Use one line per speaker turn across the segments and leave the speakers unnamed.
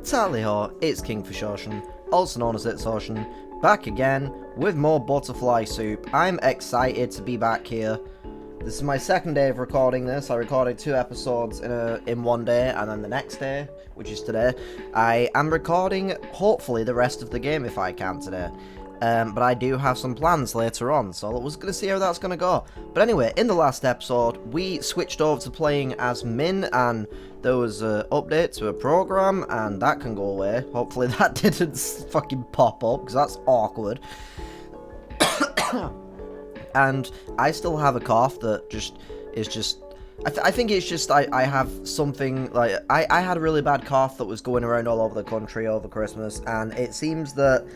Tally ho, it's KingFishOcean, also known as It's Ocean, back again with more butterfly soup. I'm excited to be back here. This is my second day of recording this. I recorded 2 episodes in one day, and then the next day, which is today, I am recording, hopefully, the rest of the game if I can today. But I do have some plans later on, so we're going to see how that's going to go. But anyway, in the last episode, we switched over to playing as Min, and there was an update to a program, and that can go away. Hopefully that didn't fucking pop up, because that's awkward. And I still have a cough that is just... I think it's just I have something, like, I had a really bad cough that was going around all over the country over Christmas, and it seems that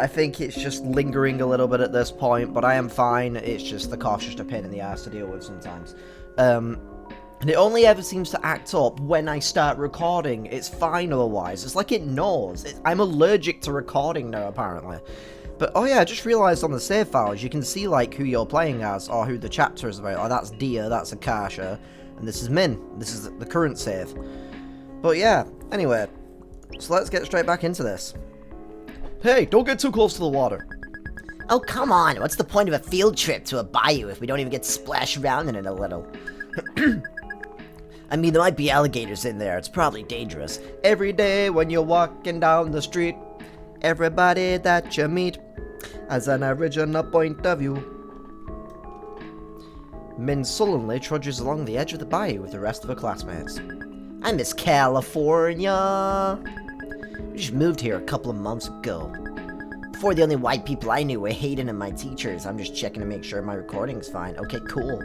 I think it's just lingering a little bit at this point, but I am fine. It's just the cough's just a pain in the ass to deal with sometimes. And it only ever seems to act up when I start recording. It's fine otherwise. It's like it knows. I'm allergic to recording now, apparently. But, oh yeah, I just realised on the save files, you can see, like, who you're playing as, or who the chapter is about. Like, that's Dia, that's Akasha, and this is Min. This is the current save. But yeah, anyway, so let's get straight back into this. Hey, don't get too close to the water.
Oh, come on. What's the point of a field trip to a bayou if we don't even get splashed around in it a little? I mean, there might be alligators in there. It's probably dangerous.
Every day when you're walking down the street, everybody that you meet has an original point of view. Min sullenly trudges along the edge of the bayou with the rest of her classmates.
I miss California. We just moved here a couple of months ago. Before, the only white people I knew were Hayden and my teachers. I'm just checking to make sure my recording's fine. Okay, cool.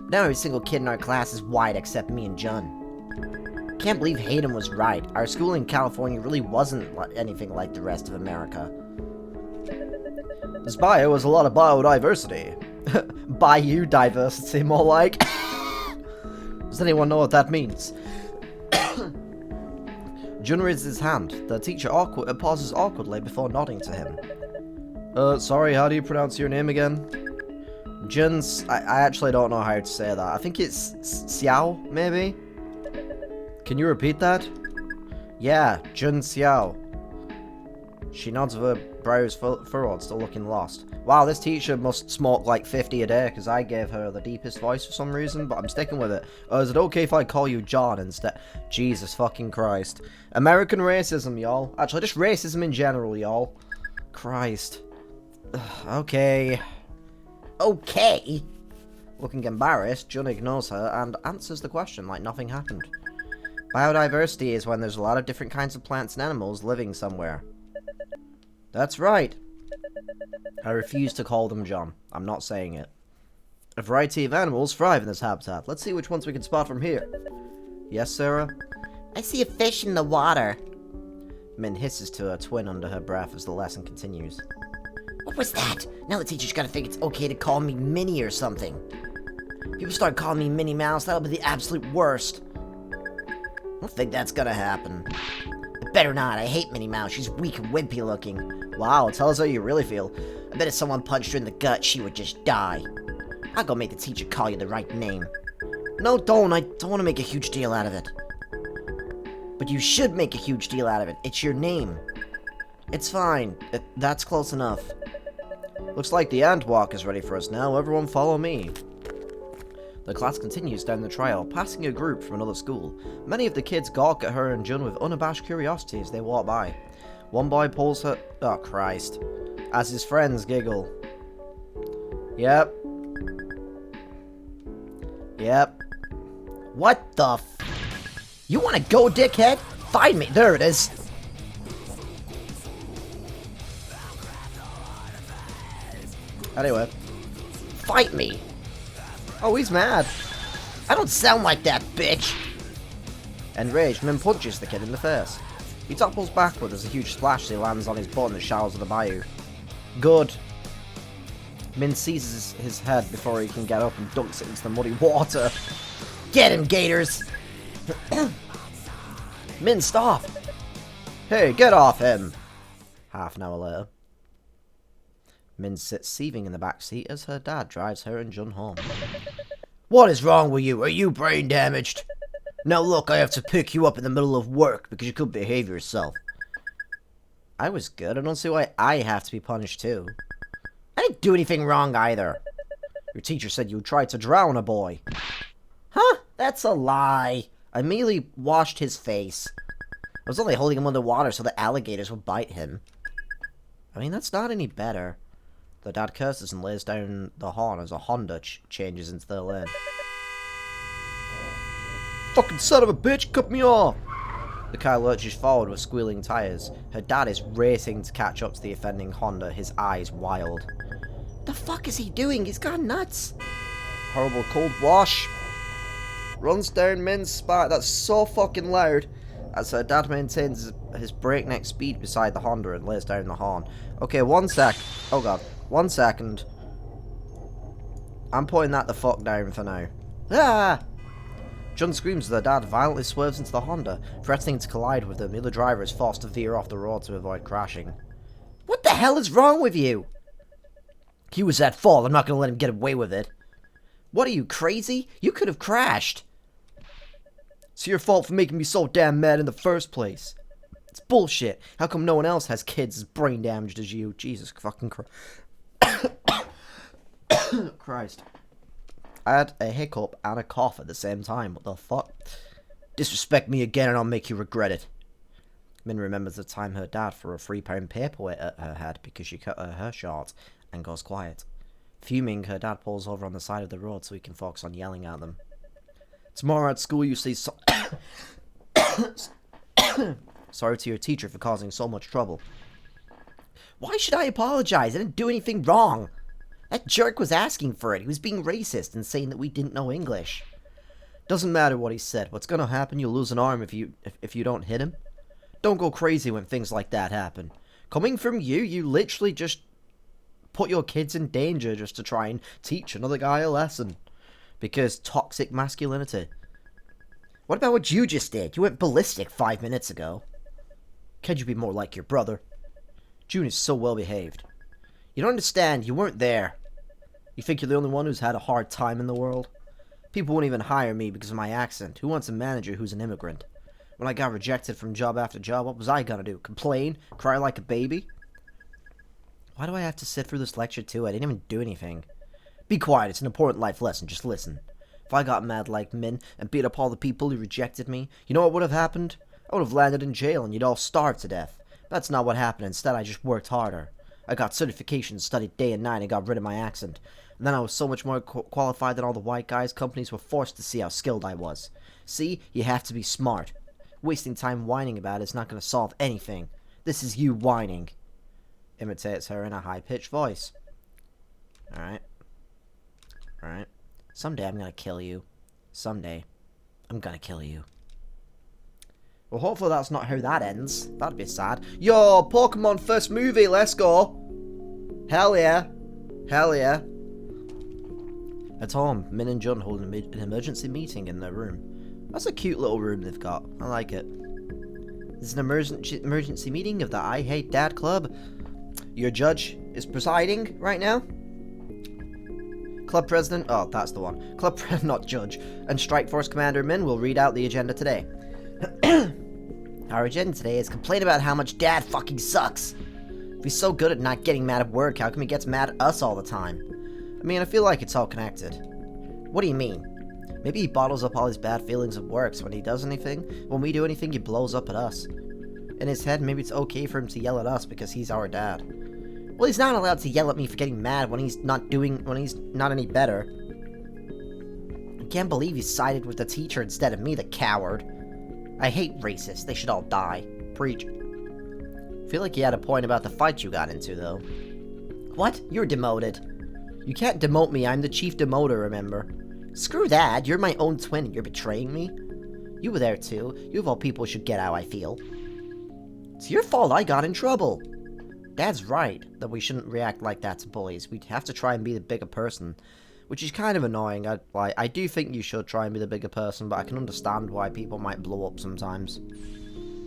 Now every single kid in our class is white except me and John. Can't believe Hayden was right. Our school in California really wasn't anything like the rest of America.
This bayou has a lot of biodiversity. Bayou diversity, more like. Does anyone know what that means? Jun raises his hand. The teacher pauses awkwardly before nodding to him. Sorry, how do you pronounce your name again? Jun's... I actually don't know how to say that. I think it's Xiao, maybe? Can you repeat that? Yeah, Jun Xiao. She nods with her brows furrowed, still looking lost. Wow, this teacher must smoke like 50 a day, because I gave her the deepest voice for some reason, but I'm sticking with it. Is it okay if I call you John instead? Jesus fucking Christ. American racism, y'all. Actually, just racism in general, y'all. Christ. Okay.
Okay?
Looking embarrassed, Jun ignores her and answers the question like nothing happened. Biodiversity is when there's a lot of different kinds of plants and animals living somewhere. That's right. I refuse to call them John. I'm not saying it. A variety of animals thrive in this habitat. Let's see which ones we can spot from here. Yes, Sarah?
I see a fish in the water.
Min hisses to her twin under her breath as the lesson continues.
What was that? Now the teacher's gotta think it's okay to call me Minnie or something. People start calling me Minnie Mouse, that'll be the absolute worst. I don't think that's gonna happen. It better not. I hate Minnie Mouse. She's weak and wimpy looking.
Wow, tell us how you really feel.
I bet if someone punched her in the gut, she would just die. I'll go make the teacher call you the right name.
No, don't. I don't want to make a huge deal out of it.
But you should make a huge deal out of it. It's your name.
It's fine. That's close enough. Looks like the ant walk is ready for us now. Everyone follow me. The class continues down the trail, passing a group from another school. Many of the kids gawk at her and Jun with unabashed curiosity as they walk by. One boy pulls her... Oh, Christ. As his friends giggle. Yep. Yep.
What the You wanna go, dickhead? Find me. There it is.
Anyway.
Fight me.
Oh, he's mad.
I don't sound like that, bitch.
Enraged, Min punches the kid in the face. He topples backward as a huge splash as he lands on his butt in the shallows of the bayou. Good. Min seizes his head before he can get up and dunks it into the muddy water.
Get him, gators.
Min, stop. Hey, get off him. Half an hour later. Min sits seething in the back seat as her dad drives her and Jun home.
What is wrong with you? Are you brain damaged? Now look, I have to pick you up in the middle of work because you couldn't behave yourself.
I was good. I don't see why I have to be punished too.
I didn't do anything wrong either.
Your teacher said you tried to drown a boy.
Huh? That's a lie. I merely washed his face. I was only holding him underwater so the alligators would bite him.
I mean, that's not any better. The dad curses and lays down the horn as a Honda changes into the lane. Fucking son of a bitch, cut me off! The car lurches forward with squealing tyres. Her dad is racing to catch up to the offending Honda, his eyes wild.
The fuck is he doing? He's gone nuts.
Horrible cold wash. Runs down Min's spine. That's so fucking loud. As her dad maintains his breakneck speed beside the Honda and lays down the horn. Okay, 1 sec. Oh god. 1 second. I'm putting that the fuck down for now. Ah! John screams as the dad violently swerves into the Honda, threatening to collide with them. The other driver is forced to veer off the road to avoid crashing.
What the hell is wrong with you?
He was at fault. I'm not going to let him get away with it. What are you, crazy? You could have crashed. It's your fault for making me so damn mad in the first place. It's bullshit. How come no one else has kids as brain damaged as you? Jesus fucking Christ. I had a hiccup and a cough at the same time. What the fuck? Disrespect me again and I'll make you regret it. Min remembers the time her dad threw a £3 paperweight at her head because she cut her hair short and goes quiet. Fuming, her dad pulls over on the side of the road so he can focus on yelling at them. Tomorrow at school you say sorry to your teacher for causing so much trouble.
Why should I apologize? I didn't do anything wrong. That jerk was asking for it. He was being racist and saying that we didn't know English.
Doesn't matter what he said. What's gonna happen? You'll lose an arm if you don't hit him. Don't go crazy when things like that happen. Coming from you, you literally just put your kids in danger just to try and teach another guy a lesson. Because toxic masculinity.
What about what you just did? You went ballistic 5 minutes ago.
Can't you be more like your brother? June is so well behaved. You don't understand. You weren't there. You think you're the only one who's had a hard time in the world? People won't even hire me because of my accent. Who wants a manager who's an immigrant? When I got rejected from job after job, what was I gonna do? Complain? Cry like a baby? Why do I have to sit through this lecture too? I didn't even do anything. Be quiet, it's an important life lesson, just listen. If I got mad like Min and beat up all the people who rejected me, you know what would have happened? I would have landed in jail and you'd all starve to death. That's not what happened. Instead, I just worked harder. I got certifications, studied day and night, and got rid of my accent. And then I was so much more qualified than all the white guys. Companies were forced to see how skilled I was. See, you have to be smart. Wasting time whining about it is not going to solve anything. This is you whining. Imitates her in a high-pitched voice. Alright. Alright. Someday I'm gonna kill you. Someday I'm gonna kill you. Well, hopefully that's not how that ends. That'd be sad. Yo, Pokemon first movie, let's go. Hell yeah. Hell yeah. At home, Min and Jun hold an emergency meeting in their room. That's a cute little room they've got. I like it. This is an emergency meeting of the I Hate Dad Club. Your judge is presiding right now. Club president, oh, that's the one. Club not judge. And Strike Force Commander Min will read out the agenda today.
Our agenda today is complain about how much Dad fucking sucks.
If he's so good at not getting mad at work, how come he gets mad at us all the time? I mean, I feel like it's all connected.
What do you mean?
Maybe he bottles up all his bad feelings at work, so when he does anything, when we do anything, he blows up at us. In his head, maybe it's okay for him to yell at us because he's our dad.
Well, he's not allowed to yell at me for getting mad when he's not any better.
I can't believe he sided with the teacher instead of me, the coward.
I hate racists. They should all die.
Preach. I feel like you had a point about the fight you got into, though.
What? You're demoted.
You can't demote me. I'm the chief demoter, remember?
Screw that. You're my own twin and you're betraying me? You were there too. You of all people should get how I feel.
It's your fault I got in trouble. Dad's right that we shouldn't react like that to bullies. We have to try and be the bigger person, which is kind of annoying. I do think you should try and be the bigger person, but I can understand why people might blow up sometimes.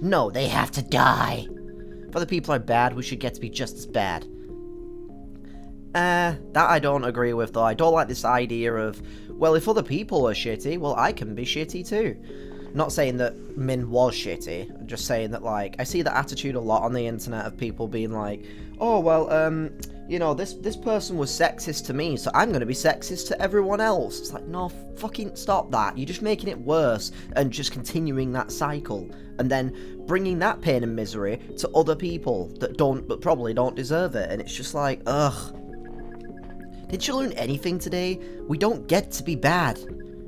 No, they have to die.
If other people are bad, we should get to be just as bad. That I don't agree with, though. I don't like this idea of, well, if other people are shitty, well, I can be shitty too. Not saying that Min was shitty, I'm just saying that, like, I see the attitude a lot on the internet of people being like, oh, well, you know, this person was sexist to me, so I'm gonna be sexist to everyone else. It's like, no, fucking stop that. You're just making it worse and just continuing that cycle, and then bringing that pain and misery to other people that probably don't deserve it, and it's just like, ugh. Did you learn anything today? We don't get to be bad.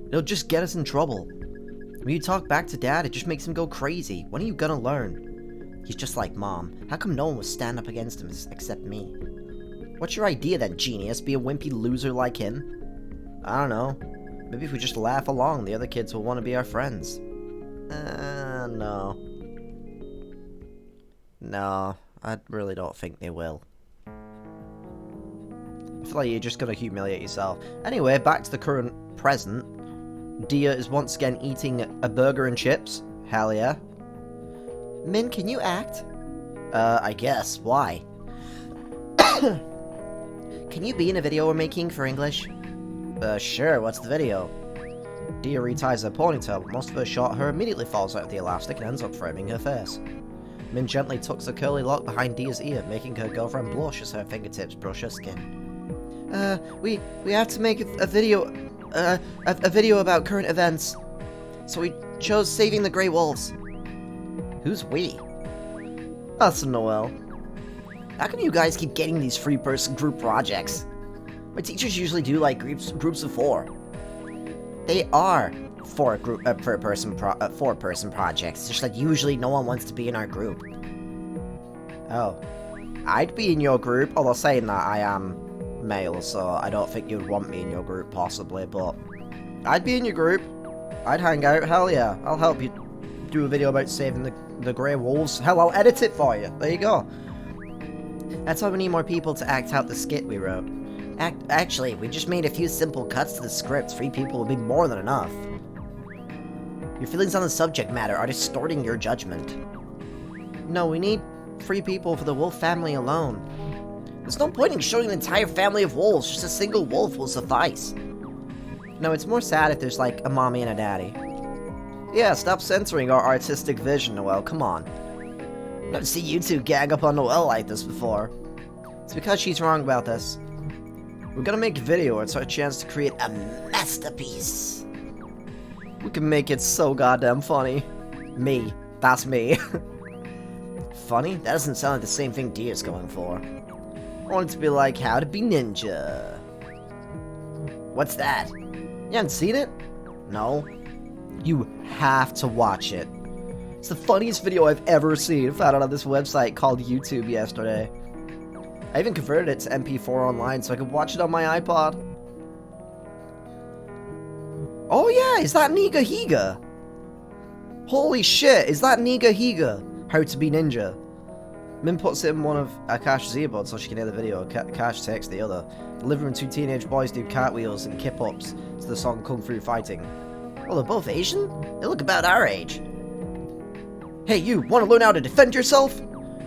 It'll just get us in trouble. When you talk back to Dad, it just makes him go crazy. When are you gonna learn? He's just like Mom. How come no one would stand up against him except me? What's your idea then, genius? Be a wimpy loser like him? I don't know. Maybe if we just laugh along, the other kids will want to be our friends. No. No, I really don't think they will. I feel like you're just gonna humiliate yourself. Anyway, back to the current present. Dia is once again eating a burger and chips. Hell yeah. Min, can you act? I guess. Why? Can you be in a video we're making for English? Sure. What's the video? Dia reties her ponytail, but most of her short hair immediately falls out of the elastic and ends up framing her face. Min gently tucks the curly lock behind Dia's ear, making her girlfriend blush as her fingertips brush her skin. We have to make a video, a video about current events. So we chose saving the Grey Wolves. Who's we? Us and Noel. How come you guys keep getting these free-person group projects? My teachers usually do like groups of 4. They are four-person projects. Just like usually no one wants to be in our group. Oh, I'd be in your group. Although saying that, I am male, so I don't think you'd want me in your group possibly. But I'd be in your group. I'd hang out. Hell yeah, I'll help you do a video about saving the Grey Wolves. Hell, I'll edit it for you. There you go. That's why we need more people to act out the skit we wrote. Actually, we just made a few simple cuts to the script. 3 people will be more than enough. Your feelings on the subject matter are distorting your judgment. No, we need 3 people for the wolf family alone. There's no point in showing an entire family of wolves. Just a single wolf will suffice. No, it's more sad if there's like a mommy and a daddy. Yeah, stop censoring our artistic vision, Noel. Come on. I've never seen you two gang up on Noel like this before. It's because she's wrong about this. We're gonna make a video. It's our chance to create a masterpiece. We can make it so goddamn funny. Me. That's me. Funny? That doesn't sound like the same thing Dia's going for. I want it to be like How to Be Ninja. What's that? You haven't seen it? No. You have to watch it. It's the funniest video I've ever seen. I found it on this website called YouTube yesterday. I even converted it to MP4 online so I could watch it on my iPod. Oh yeah, is that Niga Higa? Holy shit, is that Niga Higa? How to Be Ninja. Min puts it in one of Akash's earbuds so she can hear the video. Akash takes the other. The living room 2 teenage boys do cartwheels and kip-ups to the song Kung Fu Fighting. Well, they're both Asian? They look about our age. Hey you, wanna learn how to defend yourself?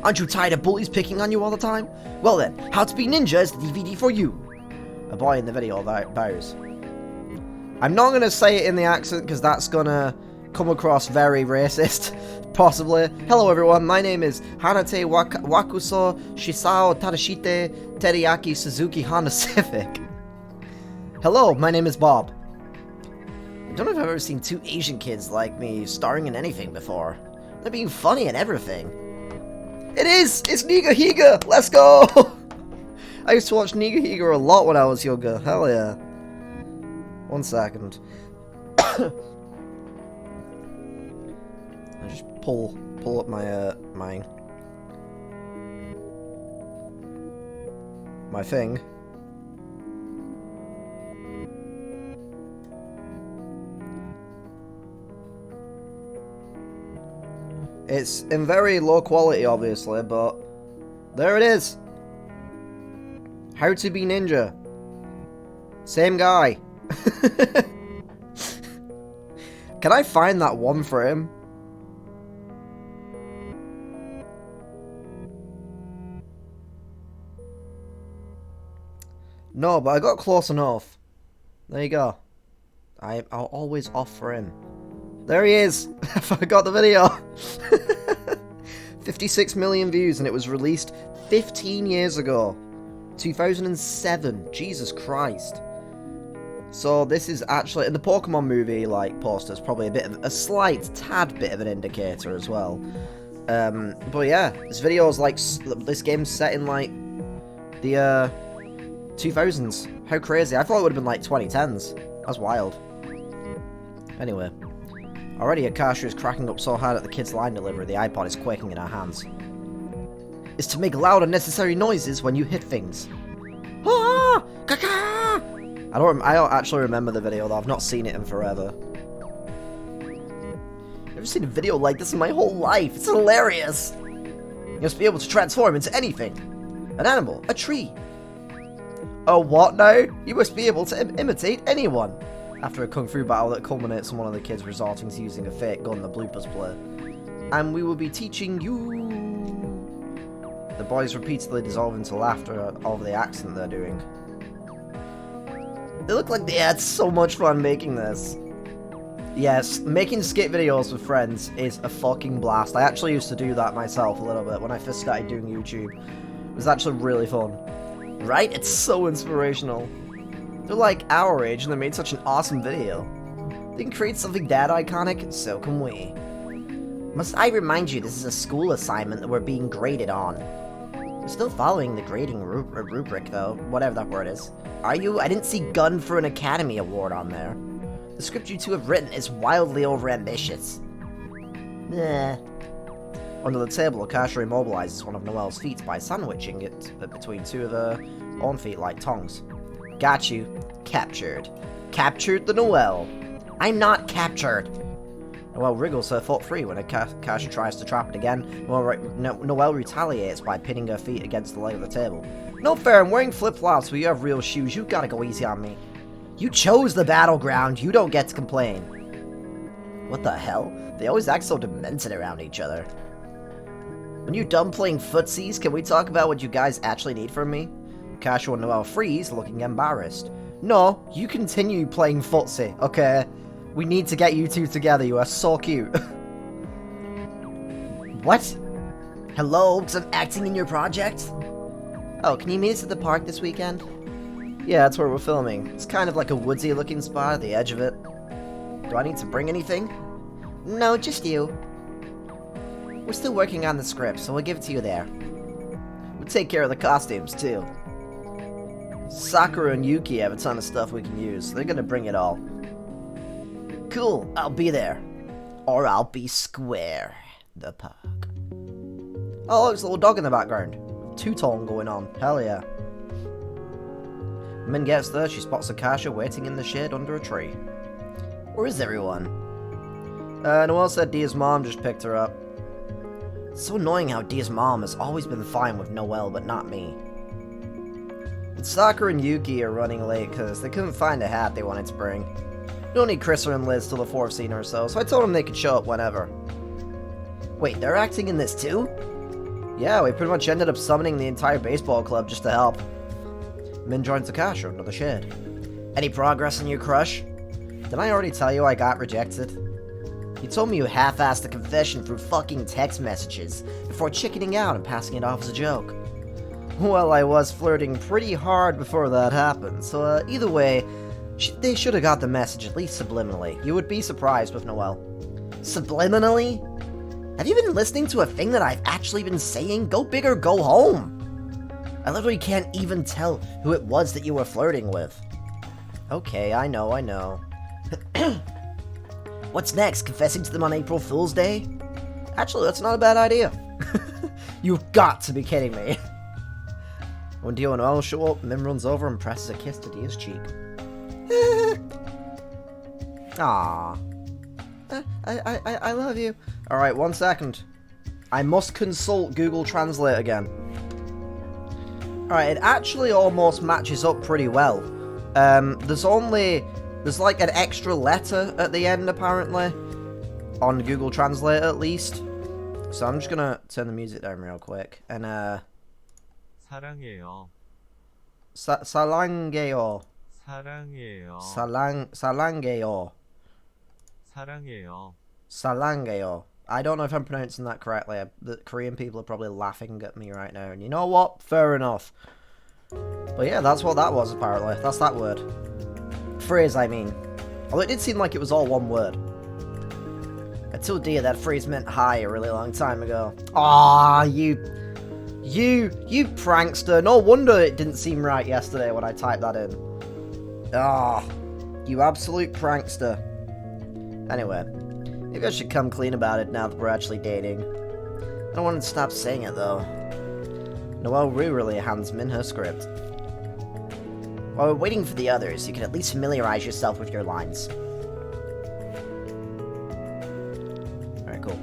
Aren't you tired of bullies picking on you all the time? Well then, How to Be Ninja is the DVD for you. A boy in the video bows. I'm not gonna say it in the accent because that's gonna come across very racist, possibly. Hello everyone, my name is Hanate Wakuso Shisao Tadashite Teriyaki Suzuki Honda Civic. Hello, my name is Bob. I don't know if I've ever seen 2 Asian kids like me starring in anything before. They're being funny and everything. It is! It's Niga Higa! Let's go! I used to watch Niga Higa a lot when I was younger. Hell yeah. 1 second. I just pull up my my thing. It's in very low quality, obviously, but there it is. How to Be Ninja. Same guy. Can I find that one frame? No, but I got close enough. There you go. I'll always off frame. There he is. I forgot the video. 56 million views, and it was released 15 years ago. 2007. Jesus Christ. So this is actually, in the Pokemon movie, like, poster's probably a slight tad bit of an indicator as well. But yeah, this video is like, this game's set in like the 2000s. How crazy. I thought it would have been like 2010s. That's wild. Anyway. Already Akasha is cracking up so hard at the kid's line delivery, the iPod is quaking in her hands. Is to make loud unnecessary noises when you hit things. Ah! Kaka! I don't actually remember the video though, I've not seen it in forever. I've never seen a video like this in my whole life, it's hilarious! You must be able to transform into anything. An animal, a tree. Oh what now? You must be able to imitate anyone. After a kung fu battle that culminates in one of the kids resorting to using a fake gun the bloopers play. And we will be teaching you... The boys repeatedly dissolve into laughter over the accent they're doing. They look like they had so much fun making this. Yes, making skit videos with friends is a fucking blast. I actually used to do that myself a little bit when I first started doing YouTube. It was actually really fun. Right? It's so inspirational. They're like our age and they made such an awesome video. They can create something that iconic, so can we. Must I remind you this is a school assignment that we're being graded on. We're still following the grading rubric though, whatever that word is. Are you? I didn't see Gun for an Academy Award on there. The script you two have written is wildly overambitious. Under the table, Akasha immobilizes one of Noelle's feet by sandwiching it between two of her own feet like tongs. Got you. Captured. Captured the Noelle. I'm not captured. Noelle wriggles her foot free when Akasha tries to trap it again. Noelle retaliates by pinning her feet against the leg of the table. No fair, I'm wearing flip-flops, but you have real shoes. You gotta go easy on me. You chose the battleground. You don't get to complain. What the hell? They always act so demented around each other. When you're done playing footsies, can we talk about what you guys actually need from me? Akasha and Noelle freeze, looking embarrassed. No, you continue playing footsie, okay? We need to get you two together, you are so cute. What? Hello, because I'm acting in your project? Oh, can you meet us at the park this weekend? Yeah, that's where we're filming. It's kind of like a woodsy looking spot at the edge of it. Do I need to bring anything? No, just you. We're still working on the script, so we'll give it to you there. We'll take care of the costumes, too. Sakura and Yuki have a ton of stuff we can use. They're gonna bring it all. Cool, I'll be there. Or I'll be square. The park. Oh, look, there's a little dog in the background. Two-tone going on. Hell yeah. Min gets there, she spots Akasha waiting in the shade under a tree. Where is everyone? Noelle said Dia's mom just picked her up. It's so annoying how Dia's mom has always been fine with Noelle, but not me. And Sakura and Yuki are running late because they couldn't find a hat they wanted to bring. We don't need Chris and Liz till the fourth scene or so, so I told them they could show up whenever. Wait, they're acting in this too? Yeah, we pretty much ended up summoning the entire baseball club just to help. Min joins Akasha under the shade. Any progress on your crush? Didn't I already tell you I got rejected? You told me you half-assed the confession through fucking text messages before chickening out and passing it off as a joke. Well, I was flirting pretty hard before that happened, so either way, they should have got the message at least subliminally. You would be surprised with Noelle. Subliminally? Have you been listening to a thing that I've actually been saying? Go big or go home! I literally can't even tell who it was that you were flirting with. Okay, I know. What's next? Confessing to them on April Fool's Day? Actually, that's not a bad idea. You've got to be kidding me. When Dio and Noelle show up, Mim runs over and presses a kiss to Dia's cheek. Aww. I love you. Alright, 1 second. I must consult Google Translate again. Alright, it actually almost matches up pretty well. There's like an extra letter at the end, apparently. On Google Translate, at least. So I'm just gonna turn the music down real quick. And,
사랑해요.
사랑해요.
사랑해요.
사랑해요.
사랑해요.
Salangeo. I don't know if I'm pronouncing that correctly. The Korean people are probably laughing at me right now. And you know what? Fair enough. But yeah, that's what that was, apparently. That's that word. Phrase, I mean. Although it did seem like it was all one word. I told Dia that phrase meant hi a really long time ago. Ah, you prankster. No wonder it didn't seem right yesterday when I typed that in. Ah, you absolute prankster. Anyway, maybe I should come clean about it now that we're actually dating. I don't want to stop saying it, though. Noelle really hands me her script. While we're waiting for the others, you can at least familiarize yourself with your lines. Alright, cool.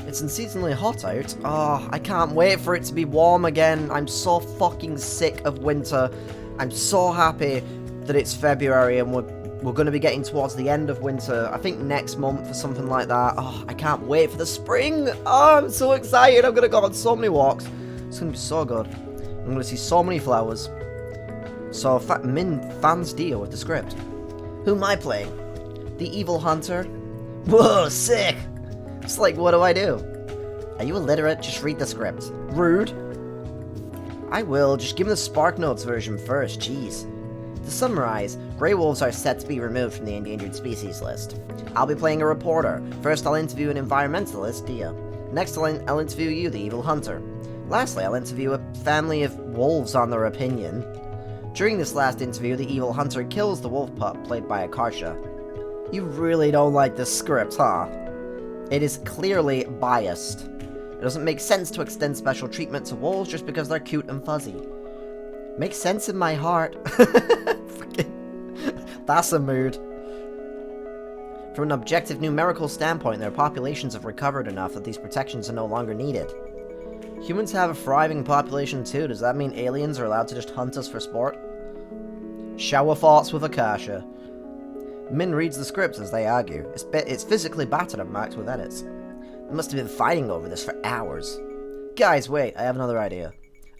It's unseasonably hot out. Oh, I can't wait for it to be warm again. I'm so fucking sick of winter. I'm so happy that it's February and we're going to be getting towards the end of winter. I think next month or something like that. Oh, I can't wait for the spring. Oh, I'm so excited. I'm going to go on so many walks. It's going to be so good. I'm going to see so many flowers. So, Min fans Dia with the script. Who am I playing? The evil hunter? Whoa, sick! It's like, what do I do? Are you illiterate? Just read the script. Rude. I will, just give me the Spark Notes version first, jeez. To summarize, grey wolves are set to be removed from the endangered species list. I'll be playing a reporter. First I'll interview an environmentalist, Dia. Next I'll interview you, the evil hunter. Lastly, I'll interview a family of wolves on their opinion. During this last interview, the evil hunter kills the wolf pup, played by Akarsha. You really don't like this script, huh? It is clearly biased. It doesn't make sense to extend special treatment to wolves just because they're cute and fuzzy. Makes sense in my heart. That's a mood. From an objective numerical standpoint, their populations have recovered enough that these protections are no longer needed. Humans have a thriving population too. Does that mean aliens are allowed to just hunt us for sport? Shower thoughts with Akasha. Min reads the scripts as they argue. It's physically battered and marked with edits. They must have been fighting over this for hours. Guys, wait, I have another idea.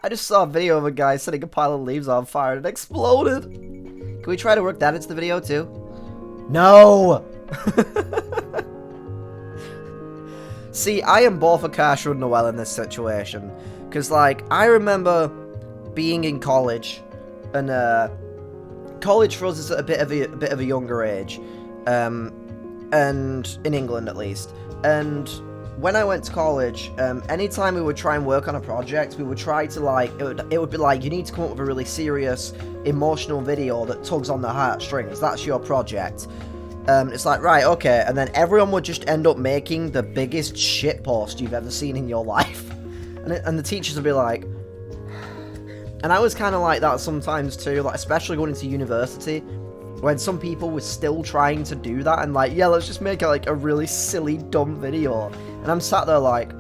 I just saw a video of a guy setting a pile of leaves on fire and it exploded. Can we try to work that into the video too? No! See, I am both Akasha and Noelle in this situation. Because, like, I remember being in college. And, college for us is at a bit of a younger age. And in England, at least. And when I went to college, anytime we would try and work on a project, we would try to, like, it would be like, you need to come up with a really serious, emotional video that tugs on the heartstrings. That's your project. It's like, right, okay, and then everyone would just end up making the biggest shitpost you've ever seen in your life. And the teachers would be like... And I was kind of like that sometimes too, like, especially going into university, when some people were still trying to do that, and like, yeah, let's just make like a really silly, dumb video. And I'm sat there like...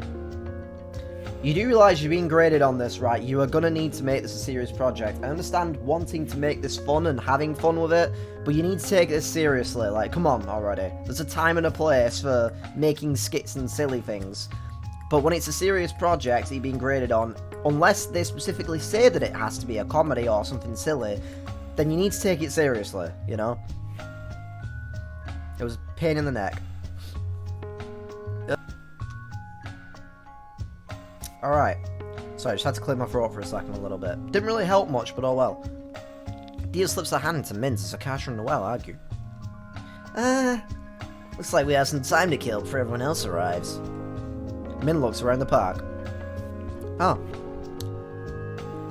You do realise you're being graded on this, right? You are going to need to make this a serious project. I understand wanting to make this fun and having fun with it, but you need to take this seriously. Like, come on already. There's a time and a place for making skits and silly things. But when it's a serious project that you're being graded on, unless they specifically say that it has to be a comedy or something silly, then you need to take it seriously, you know? It was a pain in the neck. Alright, sorry, I just had to clear my throat for a second a little bit. Didn't really help much, but oh well. Dia slips her hand into Mint as Akasha and Noelle argue. Looks like we have some time to kill before everyone else arrives. Min looks around the park. Oh.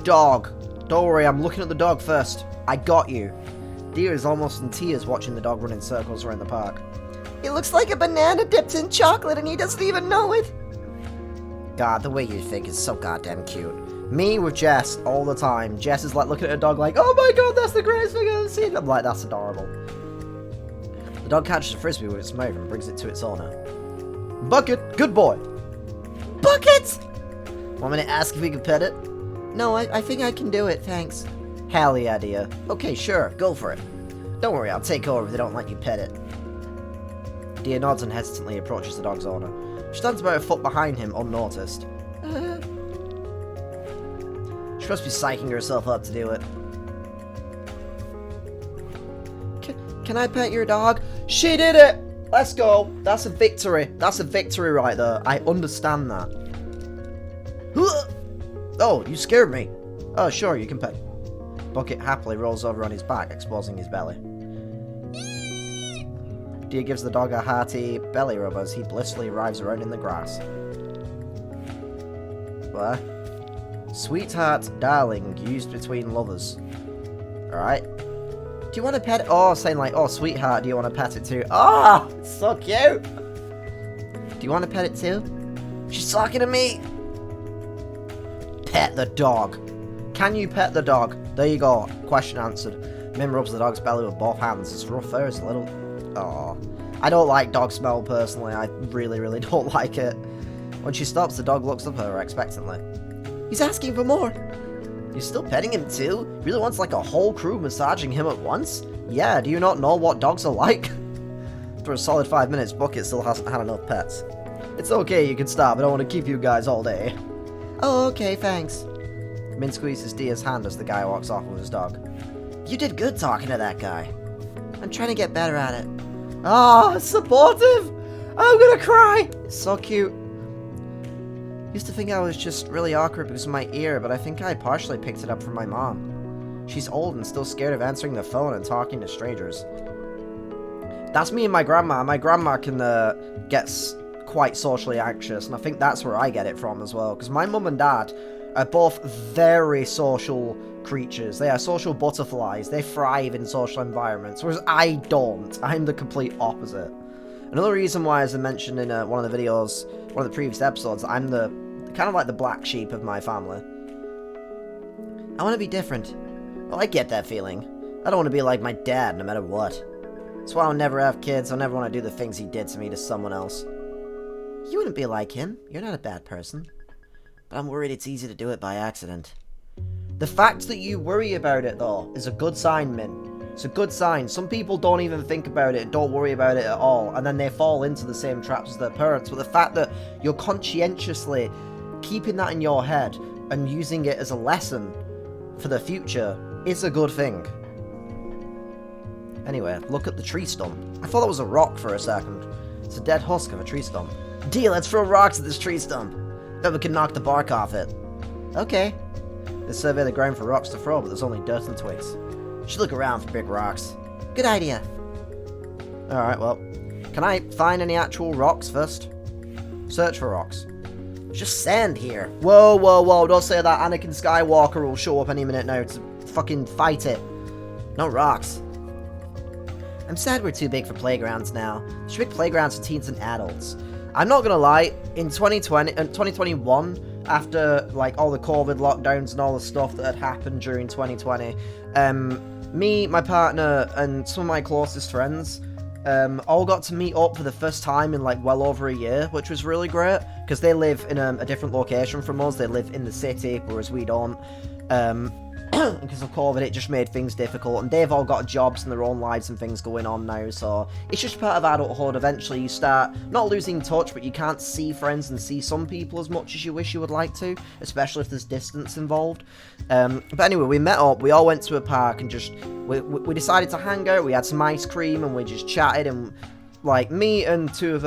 Dog. Don't worry, I'm looking at the dog first. I got you. Dia is almost in tears watching the dog run in circles around the park.
It looks like a banana dipped in chocolate and he doesn't even know it.
God, the way you think is so goddamn cute. Me with Jess all the time. Jess is like looking at her dog like, oh my god, that's the greatest thing I've ever seen. I'm like, that's adorable. The dog catches a frisbee with its mouth and brings it to its owner. Bucket, good boy.
Bucket!
Want me to ask if we can pet it?
No, I think I can do it, thanks.
Hell yeah, Dia. Okay, sure, go for it. Don't worry, I'll take over if they don't let you pet it. Dia nods and hesitantly approaches the dog's owner. She stands about a foot behind him, unnoticed. She must be psyching herself up to do it.
Can I pet your dog? She did it!
Let's go. That's a victory. That's a victory right there. I understand that. Oh, you scared me. Oh, sure, you can pet. Bucket happily rolls over on his back, exposing his belly. Deer gives the dog a hearty belly rub as he blissfully writhes around in the grass. What? Sweetheart, darling, used between lovers. Alright. Do you want to pet it? Oh, saying like, oh, sweetheart, do you want to pet it too? Oh, it's so cute. Do you want to pet it too? She's talking to me. Pet the dog. Can you pet the dog? There you go. Question answered. Mim rubs the dog's belly with both hands. It's rough fur, it's a little... Oh. I don't like dog smell personally. I really, really don't like it. When she stops, the dog looks up at her expectantly. He's asking for more. You're still petting him too? Really wants like a whole crew massaging him at once? Yeah, do you not know what dogs are like? For a solid 5 minutes, Bucket still hasn't had enough pets. It's okay, you can stop. I don't want to keep you guys all day.
Oh, okay, thanks.
Min squeezes Dia's hand as the guy walks off with his dog.
You did good talking to that guy. I'm trying to get better at it.
Ah, oh, supportive! I'm gonna cry! It's so cute. Used to think I was just really awkward because of my ear, but I think I partially picked it up from my mom. She's old and still scared of answering the phone and talking to strangers. That's me and my grandma. My grandma can gets quite socially anxious, and I think that's where I get it from as well, because my mum and dad are both very social creatures. They are social butterflies. They thrive in social environments, whereas I don't. I'm the complete opposite. Another reason why, as I mentioned in one of the videos, one of the previous episodes, I'm the kind of like the black sheep of my family. I want to be different. Well, I get that feeling. I don't want to be like my dad no matter what. That's why I'll never have kids. I'll never want to do the things he did to me to someone else.
You wouldn't be like him. You're not a bad person. But I'm worried it's easy to do it by accident.
The fact that you worry about it, though, is a good sign, Min. It's a good sign. Some people don't even think about it, don't worry about it at all, and then they fall into the same traps as their parents. But the fact that you're conscientiously keeping that in your head and using it as a lesson for the future is a good thing. Anyway, look at the tree stump. I thought that was a rock for a second. It's a dead husk of a tree stump.
Deal, let's throw rocks at this tree stump. Bet we can knock the bark off it.
Okay. They survey the ground for rocks to throw, but there's only dirt and twigs.
Should look around for big rocks. Good idea.
Alright, well, can I find any actual rocks first? Search for rocks.
There's just sand here.
Whoa, whoa, whoa, don't say that. Anakin Skywalker will show up any minute now to fucking fight it.
No rocks. I'm sad we're too big for playgrounds now. There's big playgrounds for teens and adults.
I'm not gonna lie, in 2021, after like all the COVID lockdowns and all the stuff that had happened during 2020, me, my partner, and some of my closest friends all got to meet up for the first time in like well over a year, which was really great, because they live in a different location from us. They live in the city, whereas we don't. Because of COVID, it just made things difficult, and they've all got jobs and their own lives and things going on now, so it's just part of adulthood. Eventually you start not losing touch, but you can't see friends and see some people as much as you wish you would like to, especially if there's distance involved. But anyway, we met up, we all went to a park, and just we decided to hang out. We had some ice cream, and we just chatted, and like, me and two of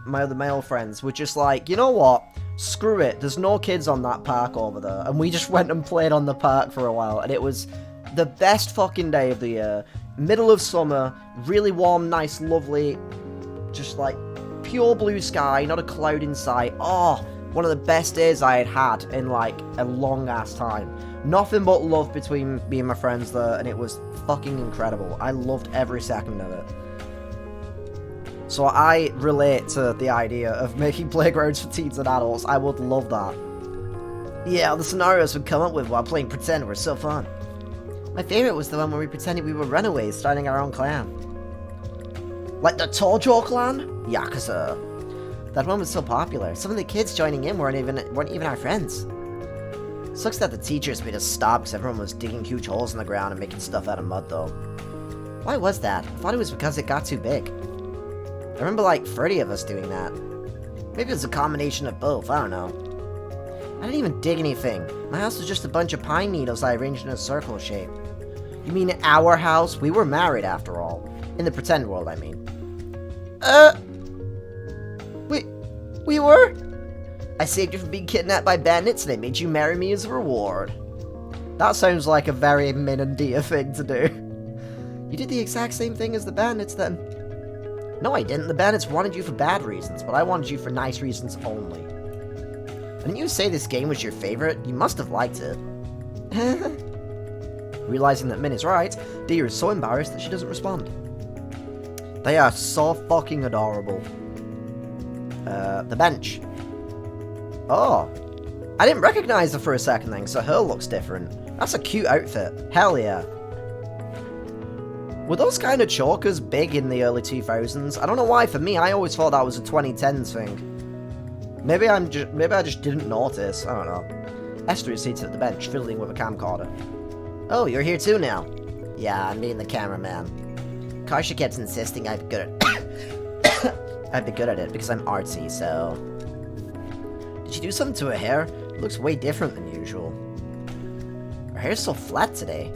my other male friends were just like, you know what? Screw it, there's no kids on that park over there. And we just went and played on the park for a while, and it was the best fucking day of the year. Middle of summer, really warm, nice, lovely, just like pure blue sky, not a cloud in sight. Oh, one of the best days I had had in like a long ass time. Nothing but love between me and my friends there, and it was fucking incredible. I loved every second of it. So I relate to the idea of making playgrounds for teens and adults. I would love that.
Yeah, the scenarios we'd come up with while playing pretend were so fun. My favorite was the one where we pretended we were runaways starting our own clan.
Like the Tojo clan?
Yakuza. That one was so popular. Some of the kids joining in weren't even our friends. Sucks that the teachers made us stop because everyone was digging huge holes in the ground and making stuff out of mud though. Why was that? I thought it was because it got too big. I remember like 30 of us doing that. Maybe it was a combination of both, I don't know. I didn't even dig anything. My house was just a bunch of pine needles I arranged in a circle shape.
You mean our house? We were married after all. In the pretend world, I mean.
We were? I saved you from being kidnapped by bandits and I made you marry me as a reward.
That sounds like a very Min and Dia thing to do. You did the exact same thing as the bandits then.
No, I didn't. The bandits wanted you for bad reasons, but I wanted you for nice reasons only. Didn't you say this game was your favorite? You must have liked it.
Realizing that Min is right, Dia is so embarrassed that she doesn't respond. They are so fucking adorable. The bench. Oh. I didn't recognize her for a second then, so her looks different. That's a cute outfit. Hell yeah. Were those kind of chokers big in the early 2000s? I don't know why, for me, I always thought that was a 2010s thing. Maybe I just didn't notice. I don't know. Esther is seated at the bench, fiddling with a camcorder.
Oh, you're here too now. Yeah, I'm being the cameraman. Karsha kept insisting I'd be good at
I'd be good at it because I'm artsy, so...
Did you do something to her hair? It looks way different than usual. Her hair's so flat today.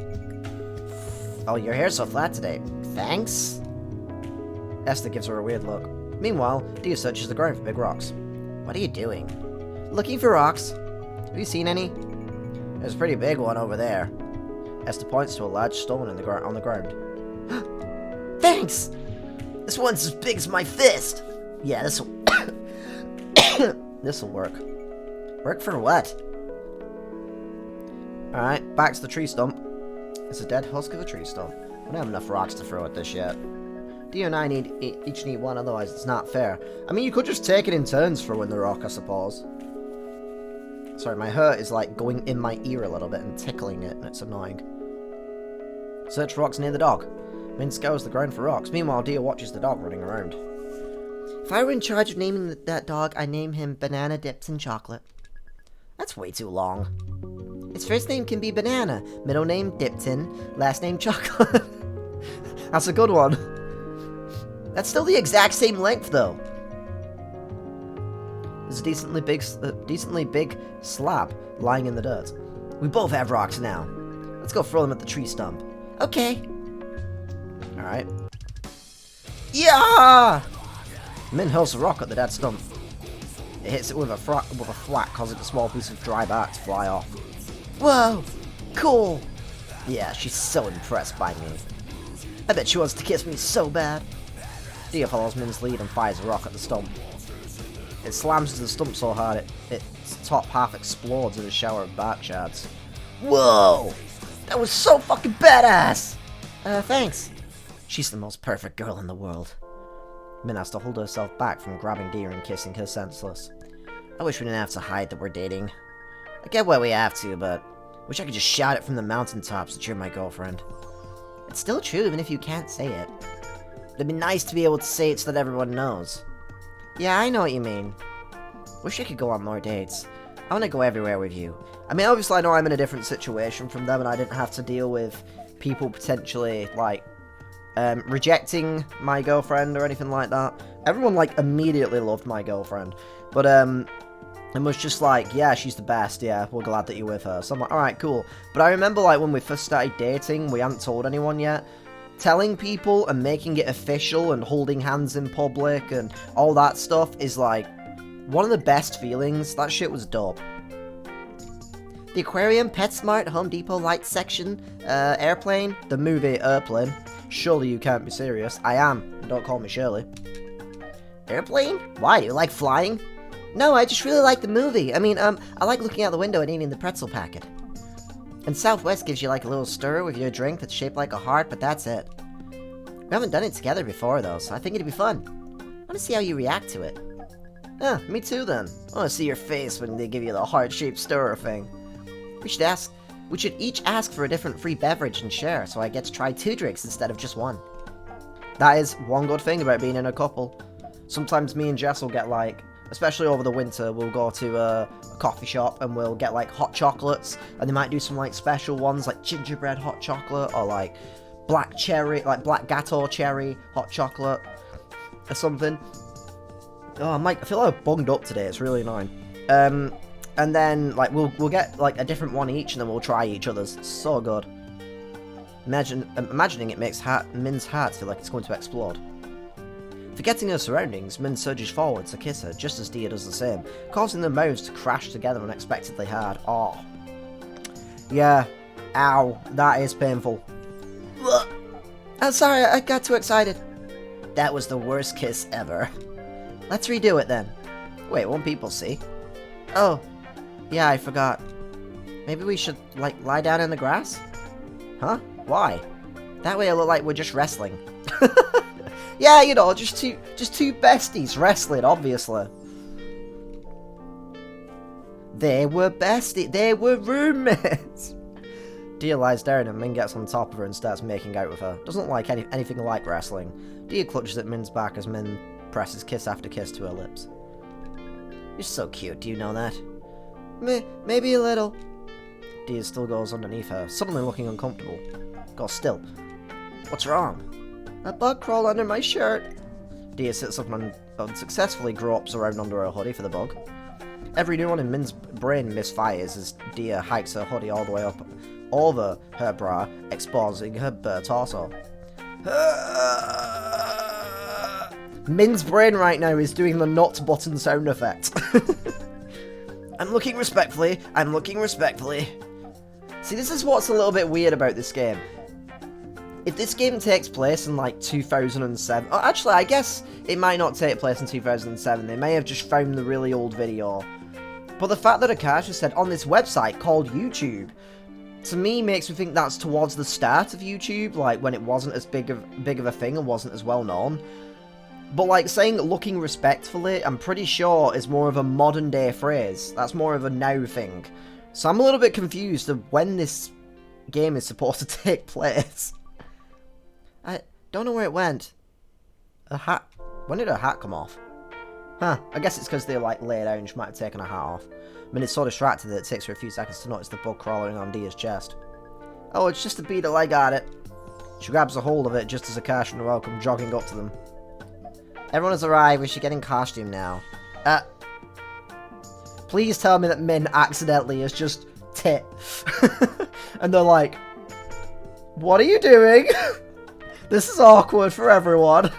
Oh, your hair's so flat today. Thanks?
Esther gives her a weird look. Meanwhile, Dia searches the ground for big rocks.
What are you doing?
Looking for rocks. Have you seen any?
There's a pretty big one over there.
Esther points to a large stone on the ground.
Thanks! This one's as big as my fist! Yeah, this'll...
This'll work.
Work for what?
Alright, back to the tree stump. It's a dead husk of a tree stump. We don't have enough rocks to throw at this yet. Dia and I each need one, otherwise it's not fair. I mean, you could just take it in turns throwing the rock, I suppose. Sorry, my hurt is like going in my ear a little bit and tickling it, and it's annoying. Search rocks near the dog. Min scours the ground for rocks. Meanwhile, Dia watches the dog running around.
If I were in charge of naming that dog, I'd name him Banana Dipped in Chocolate. That's way too long. Its first name can be Banana, middle name Dipped in, last name Chocolate.
That's a good one.
That's still the exact same length, though.
There's a decently big slab lying in the dirt.
We both have rocks now.
Let's go throw them at the tree stump.
Okay.
Alright. Yeah! Min hurls a rock at the dead stump. It hits it with a thwack, causing a small piece of dry bark to fly off.
Whoa! Cool!
Yeah, she's so impressed by me.
I bet she wants to kiss me so bad.
Dia follows Min's lead and fires a rock at the stump. It slams into the stump so hard its top half explodes in a shower of bark shards.
Whoa! That was so fucking badass! Thanks.
She's the most perfect girl in the world. Min has to hold herself back from grabbing Dia and kissing her senseless.
I wish we didn't have to hide that we're dating. I get why we have to, but wish I could just shout it from the mountaintops that you're my girlfriend. It's still true even if you can't say it. It'd be nice to be able to say it so that everyone knows.
Yeah, I know what you mean.
Wish I could go on more dates. I want to go everywhere with you.
I mean, obviously I know I'm in a different situation from them and I didn't have to deal with people potentially, like, rejecting my girlfriend or anything like that. Everyone, like, immediately loved my girlfriend. But, it was just like, yeah, she's the best, yeah, we're glad that you're with her. So I'm like, alright, cool. But I remember, like, when we first started dating, we hadn't told anyone yet. Telling people and making it official and holding hands in public and all that stuff is, like, one of the best feelings. That shit was dope.
The aquarium, PetSmart, Home Depot light section, airplane.
The movie Airplane. Surely you can't be serious. I am. Don't call me Shirley.
Airplane? Why? Do you like flying? No, I just really like the movie. I mean, I like looking out the window and eating the pretzel packet. And Southwest gives you like a little stir with your drink that's shaped like a heart, but that's it. We haven't done it together before though, so I think it'd be fun. I want to see how you react to it.
Yeah, me too then. I want to see your face when they give you the heart-shaped stirrer thing.
We should each ask for a different free beverage and share, so I get to try 2 drinks instead of just 1.
That is one good thing about being in a couple. Sometimes me and Jess will get like, especially over the winter, we'll go to a coffee shop and we'll get like hot chocolates, and they might do some like special ones like gingerbread hot chocolate or like black gateau cherry hot chocolate or something. Oh, I feel like I've bunged up today. It's really annoying. And then like we'll get like a different one each, and then we'll try each other's. It's so good. Imagining it makes Min's heart feel like it's going to explode. Forgetting her surroundings, Min surges forward to kiss her just as Dia does the same, causing their mouths to crash together unexpectedly hard. Oh. Yeah. Ow. That is painful.
I'm sorry, I got too excited. That was the worst kiss ever.
Let's redo it then. Wait, won't people see? Oh. Yeah, I forgot. Maybe we should, like, lie down in the grass? Huh? Why? That way it look like we're just wrestling. Yeah, you know, just two besties wrestling, obviously. They were they were roommates. Dia lies down and Min gets on top of her and starts making out with her. Doesn't like anything like wrestling. Dia clutches at Min's back as Min presses kiss after kiss to her lips.
You're so cute, do you know that?
Maybe a little. Dia still goes underneath her, suddenly looking uncomfortable. Goes still.
What's wrong?
A bug crawled under my shirt. Dia sits up and unsuccessfully gropes around under her hoodie for the bug. Every neuron in Min's brain misfires as Dia hikes her hoodie all the way up over her bra, exposing her bare torso. Min's brain right now is doing the nut button sound effect. I'm looking respectfully. I'm looking respectfully. See, this is what's a little bit weird about this game. If this game takes place in, like, 2007... Oh, actually, I guess it might not take place in 2007. They may have just found the really old video. But the fact that Akasha said on this website called YouTube, to me, makes me think that's towards the start of YouTube, like, when it wasn't as big of a thing and wasn't as well known. But, like, saying looking respectfully, I'm pretty sure is more of a modern-day phrase. That's more of a now thing. So I'm a little bit confused of when this game is supposed to take place. I don't know where it went. A hat. When did her hat come off? Huh, I guess it's because they, like, lay down and she might have taken her hat off. I mean, it's so distracted that it takes her a few seconds to notice the bug crawling on Dia's chest. Oh, it's just a beetle, I got it. She grabs a hold of it just as Akash and Noel come jogging up to them.
Everyone has arrived, we should get in costume now.
Please tell me that Min accidentally is just tit. And they're like, what are you doing? This is awkward for everyone.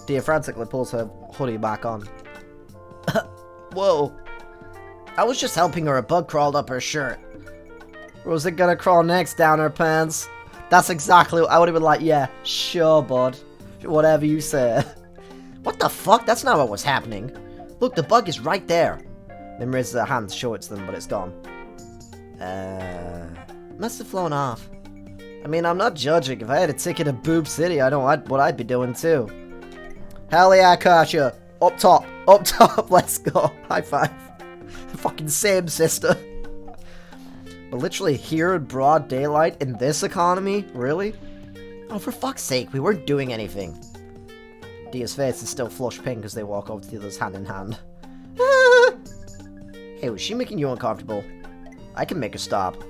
Dia frantically pulls her hoodie back on.
Whoa. I was just helping her, a bug crawled up her shirt.
Was it gonna crawl next down her pants? That's exactly what I would have been like, yeah, sure, bud. Whatever you say.
What the fuck? That's not what was happening. Look, the bug is right there.
Then raises her hand to show it to them, but it's gone.
Must have flown off.
I mean, I'm not judging. If I had a ticket to Boob City, I know what I'd be doing too. Hell yeah, Kasha. Up top, let's go. High five. Fucking same, sister. But literally here in broad daylight in this economy? Really?
Oh, for fuck's sake, we weren't doing anything.
Dia's face is still flush pink as they walk over to the others hand in hand. Hey, was she making you uncomfortable? I can make her stop.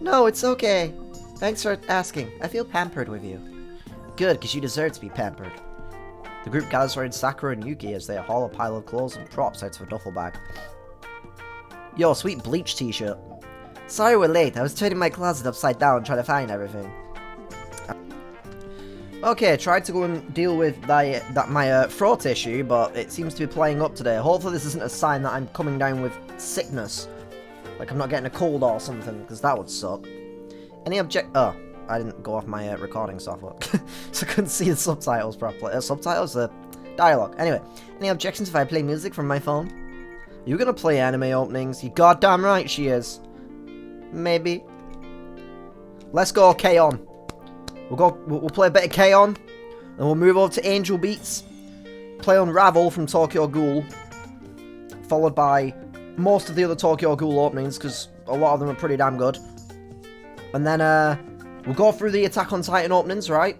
No, it's okay. Thanks for asking. I feel pampered with you.
Good, because you deserve to be pampered. The group gathers around Sakura and Yuki as they haul a pile of clothes and props out of a duffel bag. Yo, sweet bleach t-shirt.
Sorry we're late. I was turning my closet upside down trying to find everything.
Okay, tried to go and deal with my throat issue, but it seems to be playing up today. Hopefully this isn't a sign that I'm coming down with sickness. Like I'm not getting a cold or something, because that would suck. Any Oh, I didn't go off my recording software, so I couldn't see the subtitles properly. Subtitles? Dialogue. Anyway, any objections if I play music from my phone? You gonna play anime openings? You goddamn right she is. Maybe. Let's go, K-On! We'll play a bit of K-On! And we'll move over to Angel Beats. Play Unravel from Tokyo Ghoul. Followed by most of the other Tokyo Ghoul openings, because a lot of them are pretty damn good. And then, we'll go through the Attack on Titan openings, right?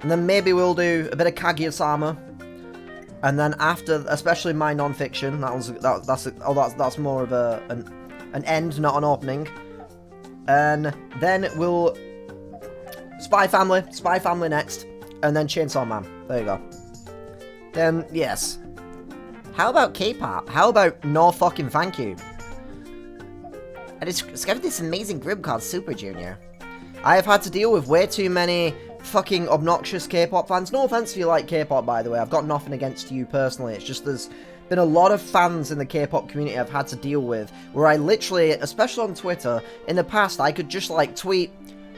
And then maybe we'll do a bit of Kaguya-sama. And then after, especially my non-fiction, that's more of an end, not an opening. And then we'll Spy Family next, and then Chainsaw Man. There you go. Then yes.
How about K-pop?
How about no fucking thank you?
I discovered this amazing group called Super Junior.
I have had to deal with way too many fucking obnoxious K-pop fans. No offense if you like K-pop, by the way. I've got nothing against you personally. It's just there's been a lot of fans in the K-pop community I've had to deal with, where I literally, especially on Twitter, in the past, I could just, like, tweet,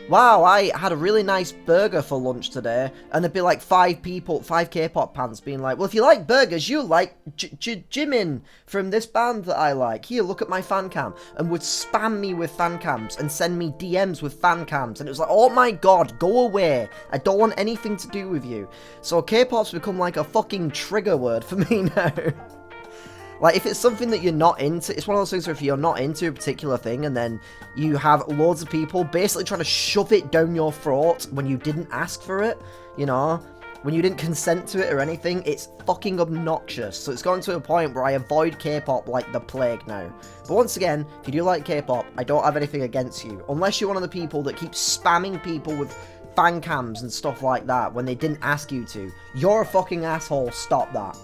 wow, I had a really nice burger for lunch today, and there'd be, like, 5 K-pop fans being like, well, if you like burgers, you like Jimin from this band that I like. Here, look at my fan cam. And would spam me with fan cams and send me DMs with fan cams, and it was like, oh my god, go away. I don't want anything to do with you. So K-pop's become, like, a fucking trigger word for me now. Like, if it's something that you're not into, it's one of those things where if you're not into a particular thing and then you have loads of people basically trying to shove it down your throat when you didn't ask for it, you know, when you didn't consent to it or anything, it's fucking obnoxious. So it's gotten to a point where I avoid K-pop like the plague now. But once again, if you do like K-pop, I don't have anything against you. Unless you're one of the people that keeps spamming people with fan cams and stuff like that when they didn't ask you to. You're a fucking asshole, stop that.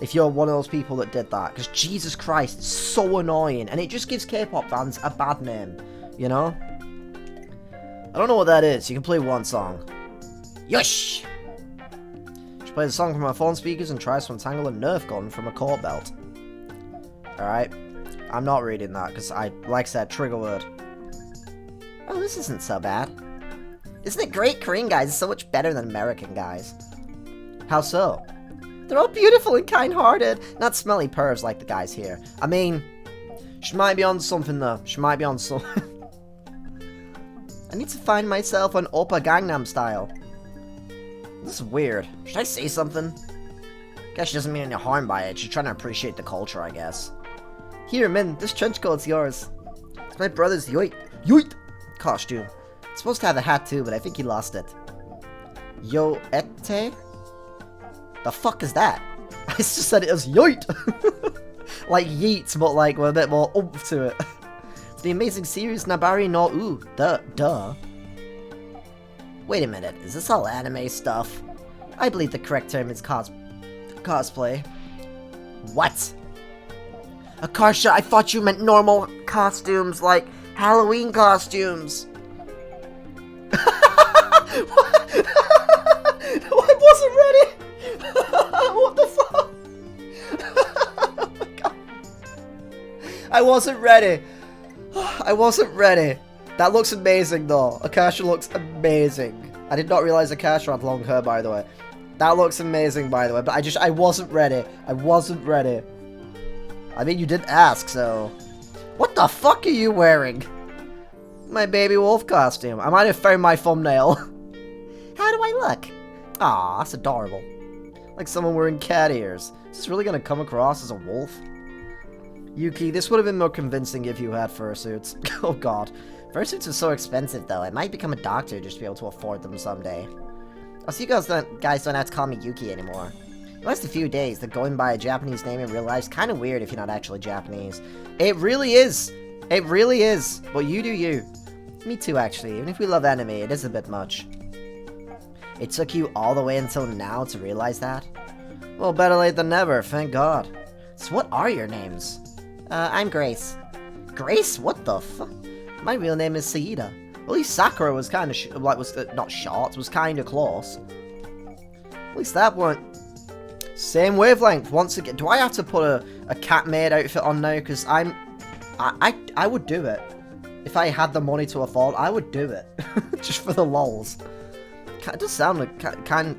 If you're one of those people that did that, because Jesus Christ, it's so annoying, and it just gives K-pop fans a bad name, you know? I don't know what that is. You can play one song. Yosh! Just play the song from my phone speakers and tries to untangle a Nerf gun from a coat belt. Alright? I'm not reading that, because like I said, trigger word.
Oh, this isn't so bad. Isn't it great? Korean guys are so much better than American guys.
How so?
They're all beautiful and kind-hearted, not smelly pervs like the guys here.
I mean, she might be on something though. She might be on something.
I need to find myself an Oppa Gangnam Style.
This is weird.
Should I say something?
Guess she doesn't mean any harm by it. She's trying to appreciate the culture, I guess.
Here, Min, this trench coat's yours.
It's my brother's yoit costume.
It's supposed to have a hat too, but I think he lost it.
Yo ete?
The fuck is that?
I just said it as yoit! Like yeet, but like with a bit more oomph to it.
It's the amazing series Nabari no U. Duh. Wait a minute, is this all anime stuff? I believe the correct term is cosplay. What?
Akarsha, I thought you meant normal costumes, like Halloween costumes. What? I wasn't ready! What the fuck? Oh my god. I wasn't ready. I wasn't ready. That looks amazing though. Akasha looks amazing. I did not realize Akasha had long hair, by the way. That looks amazing, by the way, but I wasn't ready. I wasn't ready. I mean, you didn't ask, so... What the fuck are you wearing? My baby wolf costume. I might have found my thumbnail.
How do I look?
Aw, that's adorable. Like someone wearing cat ears. Is this really gonna come across as a wolf? Yuki, this would have been more convincing if you had fursuits. Oh god.
Fursuits are so expensive though, I might become a doctor just to be able to afford them someday. Oh, so you guys don't have to call me Yuki anymore. It lasts a few days, that going by a Japanese name in real life is kind of weird if you're not actually Japanese.
It really is. It really is. But you do you.
Me too, actually. Even if we love anime, it is a bit much. It took you all the way until now to realize that?
Well, better late than never, thank god.
So what are your names? I'm Grace. Grace? What the fuck? My real name is Saida.
At least Sakura was kind of, not short, was kind of close. At least that one. Same wavelength, once again. Do I have to put a cat maid outfit on now? Because I would do it. If I had the money to afford, I would do it. Just for the lols. It does sound like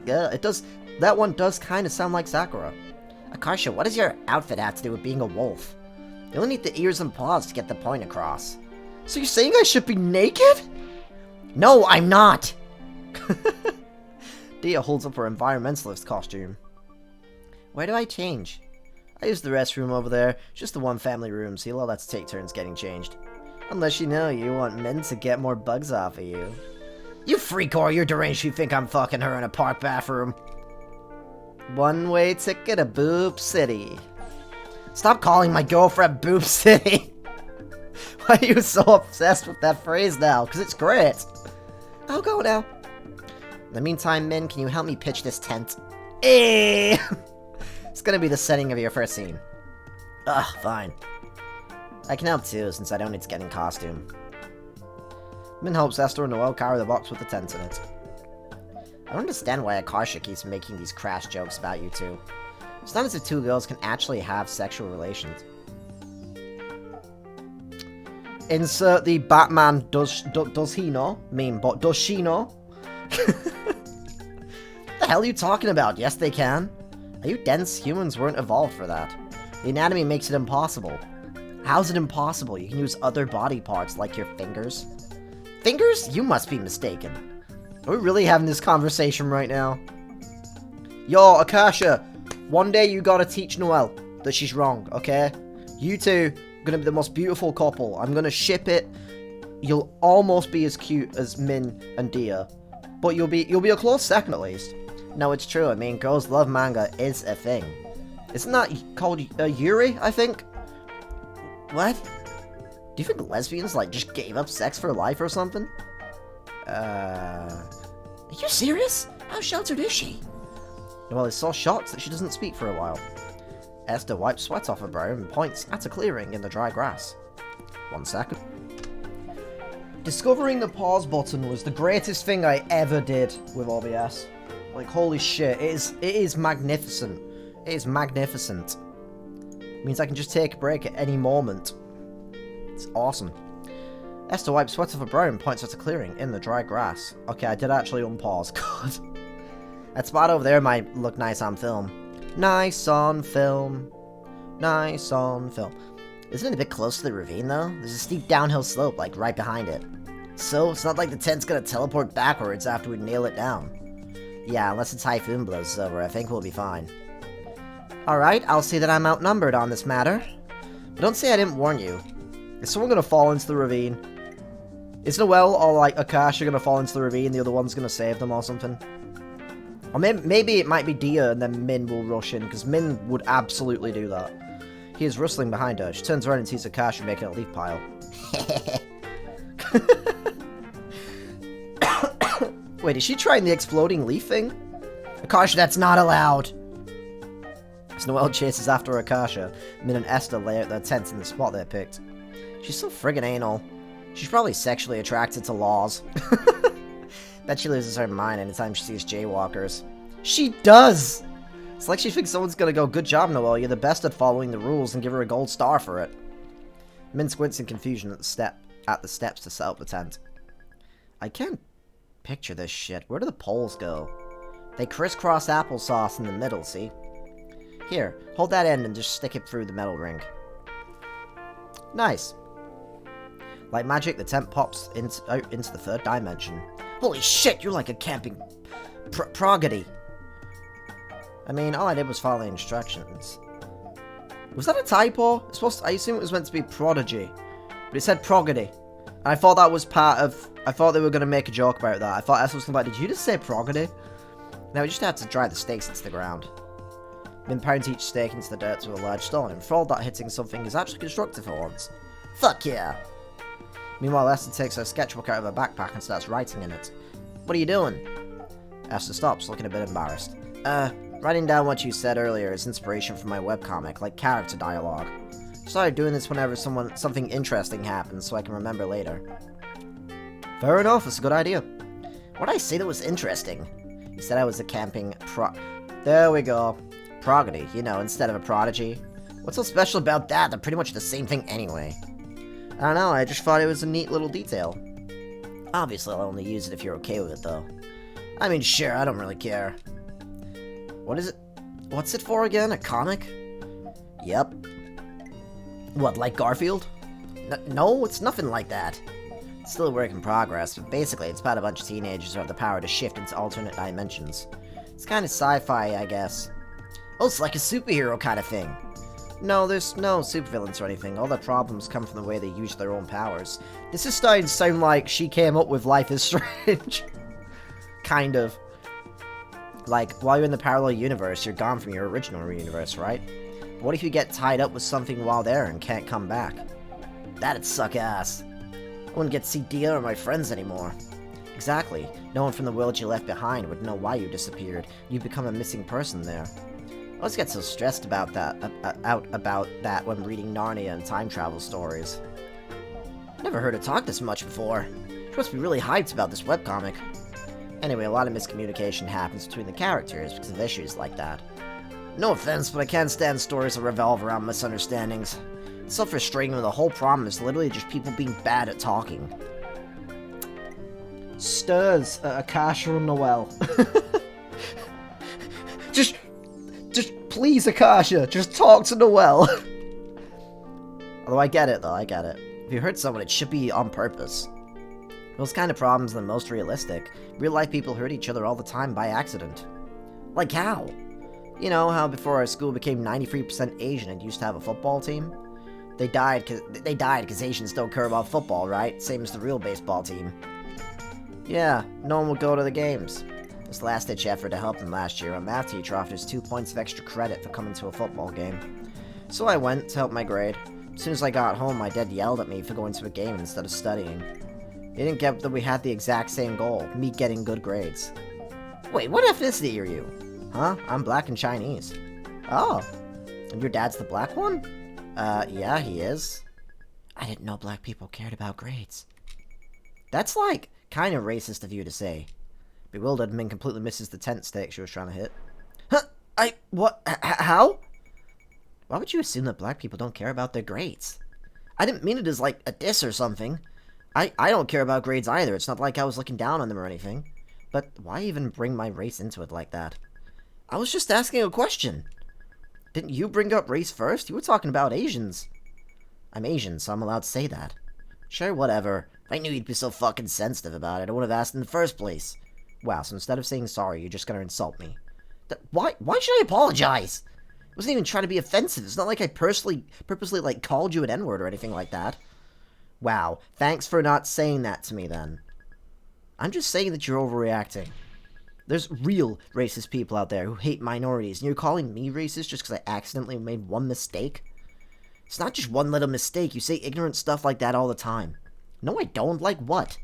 yeah, it does. That one does kind of sound like Sakura.
Akarsha, what does your outfit have to do with being a wolf? You only need the ears and paws to get the point across.
So you're saying I should be naked?
No, I'm not!
Dia holds up her environmentalist costume.
Where do I change?
I use the restroom over there. Just the one family room, so you'll all have to take turns getting changed. Unless you know you want men to get more bugs off of you.
You freak, or you're deranged, you think I'm fucking her in a park bathroom.
One-way ticket to Boob City.
Stop calling my girlfriend Boob City!
Why are you so obsessed with that phrase now? Because it's great.
I'll go now. In the meantime, Min, can you help me pitch this tent?
Eh! It's gonna be the setting of your first scene.
Ugh, fine. I can help too, since I don't need to get in costume.
Min helps Esther and Noel carry the box with the tent in it.
don't understand why Akasha keeps making these crass jokes about you two. It's not as if two girls can actually have sexual relations.
Insert the Batman does he know meme, but does she know?
What the hell are you talking about? Yes, they can. Are you dense? Humans weren't evolved for that. The anatomy makes it impossible. How's it impossible? You can use other body parts like your fingers. Fingers? You must be mistaken.
Are we really having this conversation right now? Yo, Akasha, one day you gotta teach Noelle that she's wrong, okay? You two are gonna be the most beautiful couple. I'm gonna ship it. You'll almost be as cute as Min and Dia, but you'll be a close second at least.
No, it's true. I mean, girls love manga is a thing.
Isn't that called Yuri, I think?
What? Do you think lesbians, like, just gave up sex for life or something? Are you serious? How sheltered is she?
Well, it's so shocked that she doesn't speak for a while. Esther wipes sweat off her brow and points at a clearing in the dry grass. 1 second. Discovering the pause button was the greatest thing I ever did with OBS. Like, holy shit, it is magnificent. It is magnificent. It means I can just take a break at any moment. It's awesome. Esther wipes sweat off her brow and points at a clearing in the dry grass. Okay, I did actually unpause. God.
That spot over there might look nice on film.
Nice on film. Nice on film.
Isn't it a bit close to the ravine, though? There's a steep downhill slope, like, right behind it. So, it's not like the tent's gonna teleport backwards after we nail it down. Yeah, unless the typhoon blows over, I think we'll be fine.
Alright, I'll see that I'm outnumbered on this matter. But don't say I didn't warn you. Is someone gonna fall into the ravine? Is Noelle or, like, Akasha gonna fall into the ravine, the other one's gonna save them or something? Or maybe it might be Dia and then Min will rush in, because Min would absolutely do that. He is rustling behind her. She turns around and sees Akasha making a leaf pile. Wait, is she trying the exploding leaf thing?
Akasha, that's not allowed!
As Noelle chases after Akasha, Min and Esther lay out their tents in the spot they picked. She's so friggin' anal.
She's probably sexually attracted to laws. Bet she loses her mind anytime she sees jaywalkers.
She does! It's like she thinks someone's gonna go, good job, Noelle, you're the best at following the rules, and give her a gold star for it. Min squints in confusion at the steps to set up the tent. I can't picture this shit. Where do the poles go?
They crisscross applesauce in the middle, see? Here, hold that end and just stick it through the metal ring.
Nice. Like magic, the tent pops out into the third dimension.
Holy shit, you're like a camping progody.
I mean, all I did was follow the instructions. Was that a typo? I assume it was meant to be prodigy, but it said progody. And I thought that was part of... I thought they were going to make a joke about that. I thought Esther was like, did you just say progody?
Now we just have to drive the stakes into the ground.
Min pounds each stake into the dirt with a large stone, and for all that hitting something is actually constructive for once.
Fuck yeah!
Meanwhile, Esther takes her sketchbook out of her backpack and starts writing in it. What are you doing? Esther stops, looking a bit embarrassed. Writing down what you said earlier is inspiration for my webcomic, like character dialogue. Started doing this whenever something interesting happens, so I can remember later. Fair enough, it's a good idea.
What did I say that was interesting?
You said I was a camping There we go. Progody, you know, instead of a prodigy.
What's so special about that? They're pretty much the same thing anyway.
I don't know, I just thought it was a neat little detail.
Obviously, I'll only use it if you're okay with it, though.
I mean, sure, I don't really care. What is it? What's it for again? A comic?
Yep.
What, like Garfield?
No, it's nothing like that.
It's still a work in progress, but basically it's about a bunch of teenagers who have the power to shift into alternate dimensions. It's kind of sci-fi, I guess.
Oh, it's like a superhero kind of thing.
No, there's no supervillains or anything. All their problems come from the way they use their own powers. This is starting to sound like she came up with Life is Strange. Kind of. Like, while you're in the parallel universe, you're gone from your original universe, right? But what if you get tied up with something while there and can't come back?
That'd suck ass. I wouldn't get to see Dia or my friends anymore.
Exactly. No one from the world you left behind would know why you disappeared. You'd become a missing person there. I always get so stressed about that, when reading Narnia and time travel stories.
Never heard her talk this much before. She must be really hyped about this webcomic. Anyway, a lot of miscommunication happens between the characters because of issues like that. No offense, but I can't stand stories that revolve around misunderstandings. It's so frustrating when the whole problem is literally just people being bad at talking.
Stirs at Akasha and Noel. just please, Akasha, just talk to Noel.
Although I get it, though, I get it. If you hurt someone, it should be on purpose. Those kind of problems are the most realistic. Real-life people hurt each other all the time by accident. Like how? You know how before our school became 93% Asian and used to have a football team? They died because Asians don't care about football, right? Same as the real baseball team. Yeah, no one will go to the games. It was the last-ditch effort to help them last year. A math teacher offered us 2 points of extra credit for coming to a football game. So I went to help my grade. As soon as I got home, my dad yelled at me for going to a game instead of studying. He didn't get that we had the exact same goal, me getting good grades. Wait, what ethnicity are you? Huh? I'm black and Chinese. Oh. And your dad's the black one? Yeah, he is. I didn't know black people cared about grades. That's, like, kind of racist of you to say. Bewildered, Min completely misses the tent stake she was trying to hit. Huh? What? How? Why would you assume that black people don't care about their grades? I didn't mean it as, like, a diss or something. I don't care about grades either. It's not like I was looking down on them or anything. But why even bring my race into it like that? I was just asking a question. Didn't you bring up race first? You were talking about Asians. I'm Asian, so I'm allowed to say that. Sure, whatever. If I knew you'd be so fucking sensitive about it, I would have asked in the first place. Wow, so instead of saying sorry, you're just gonna insult me. Why should I apologize? I wasn't even trying to be offensive. It's not like I purposely, like, called you an N-word or anything like that. Wow, thanks for not saying that to me, then. I'm just saying that you're overreacting. There's real racist people out there who hate minorities, and you're calling me racist just because I accidentally made one mistake? It's not just one little mistake. You say ignorant stuff like that all the time. No, I don't. Like what?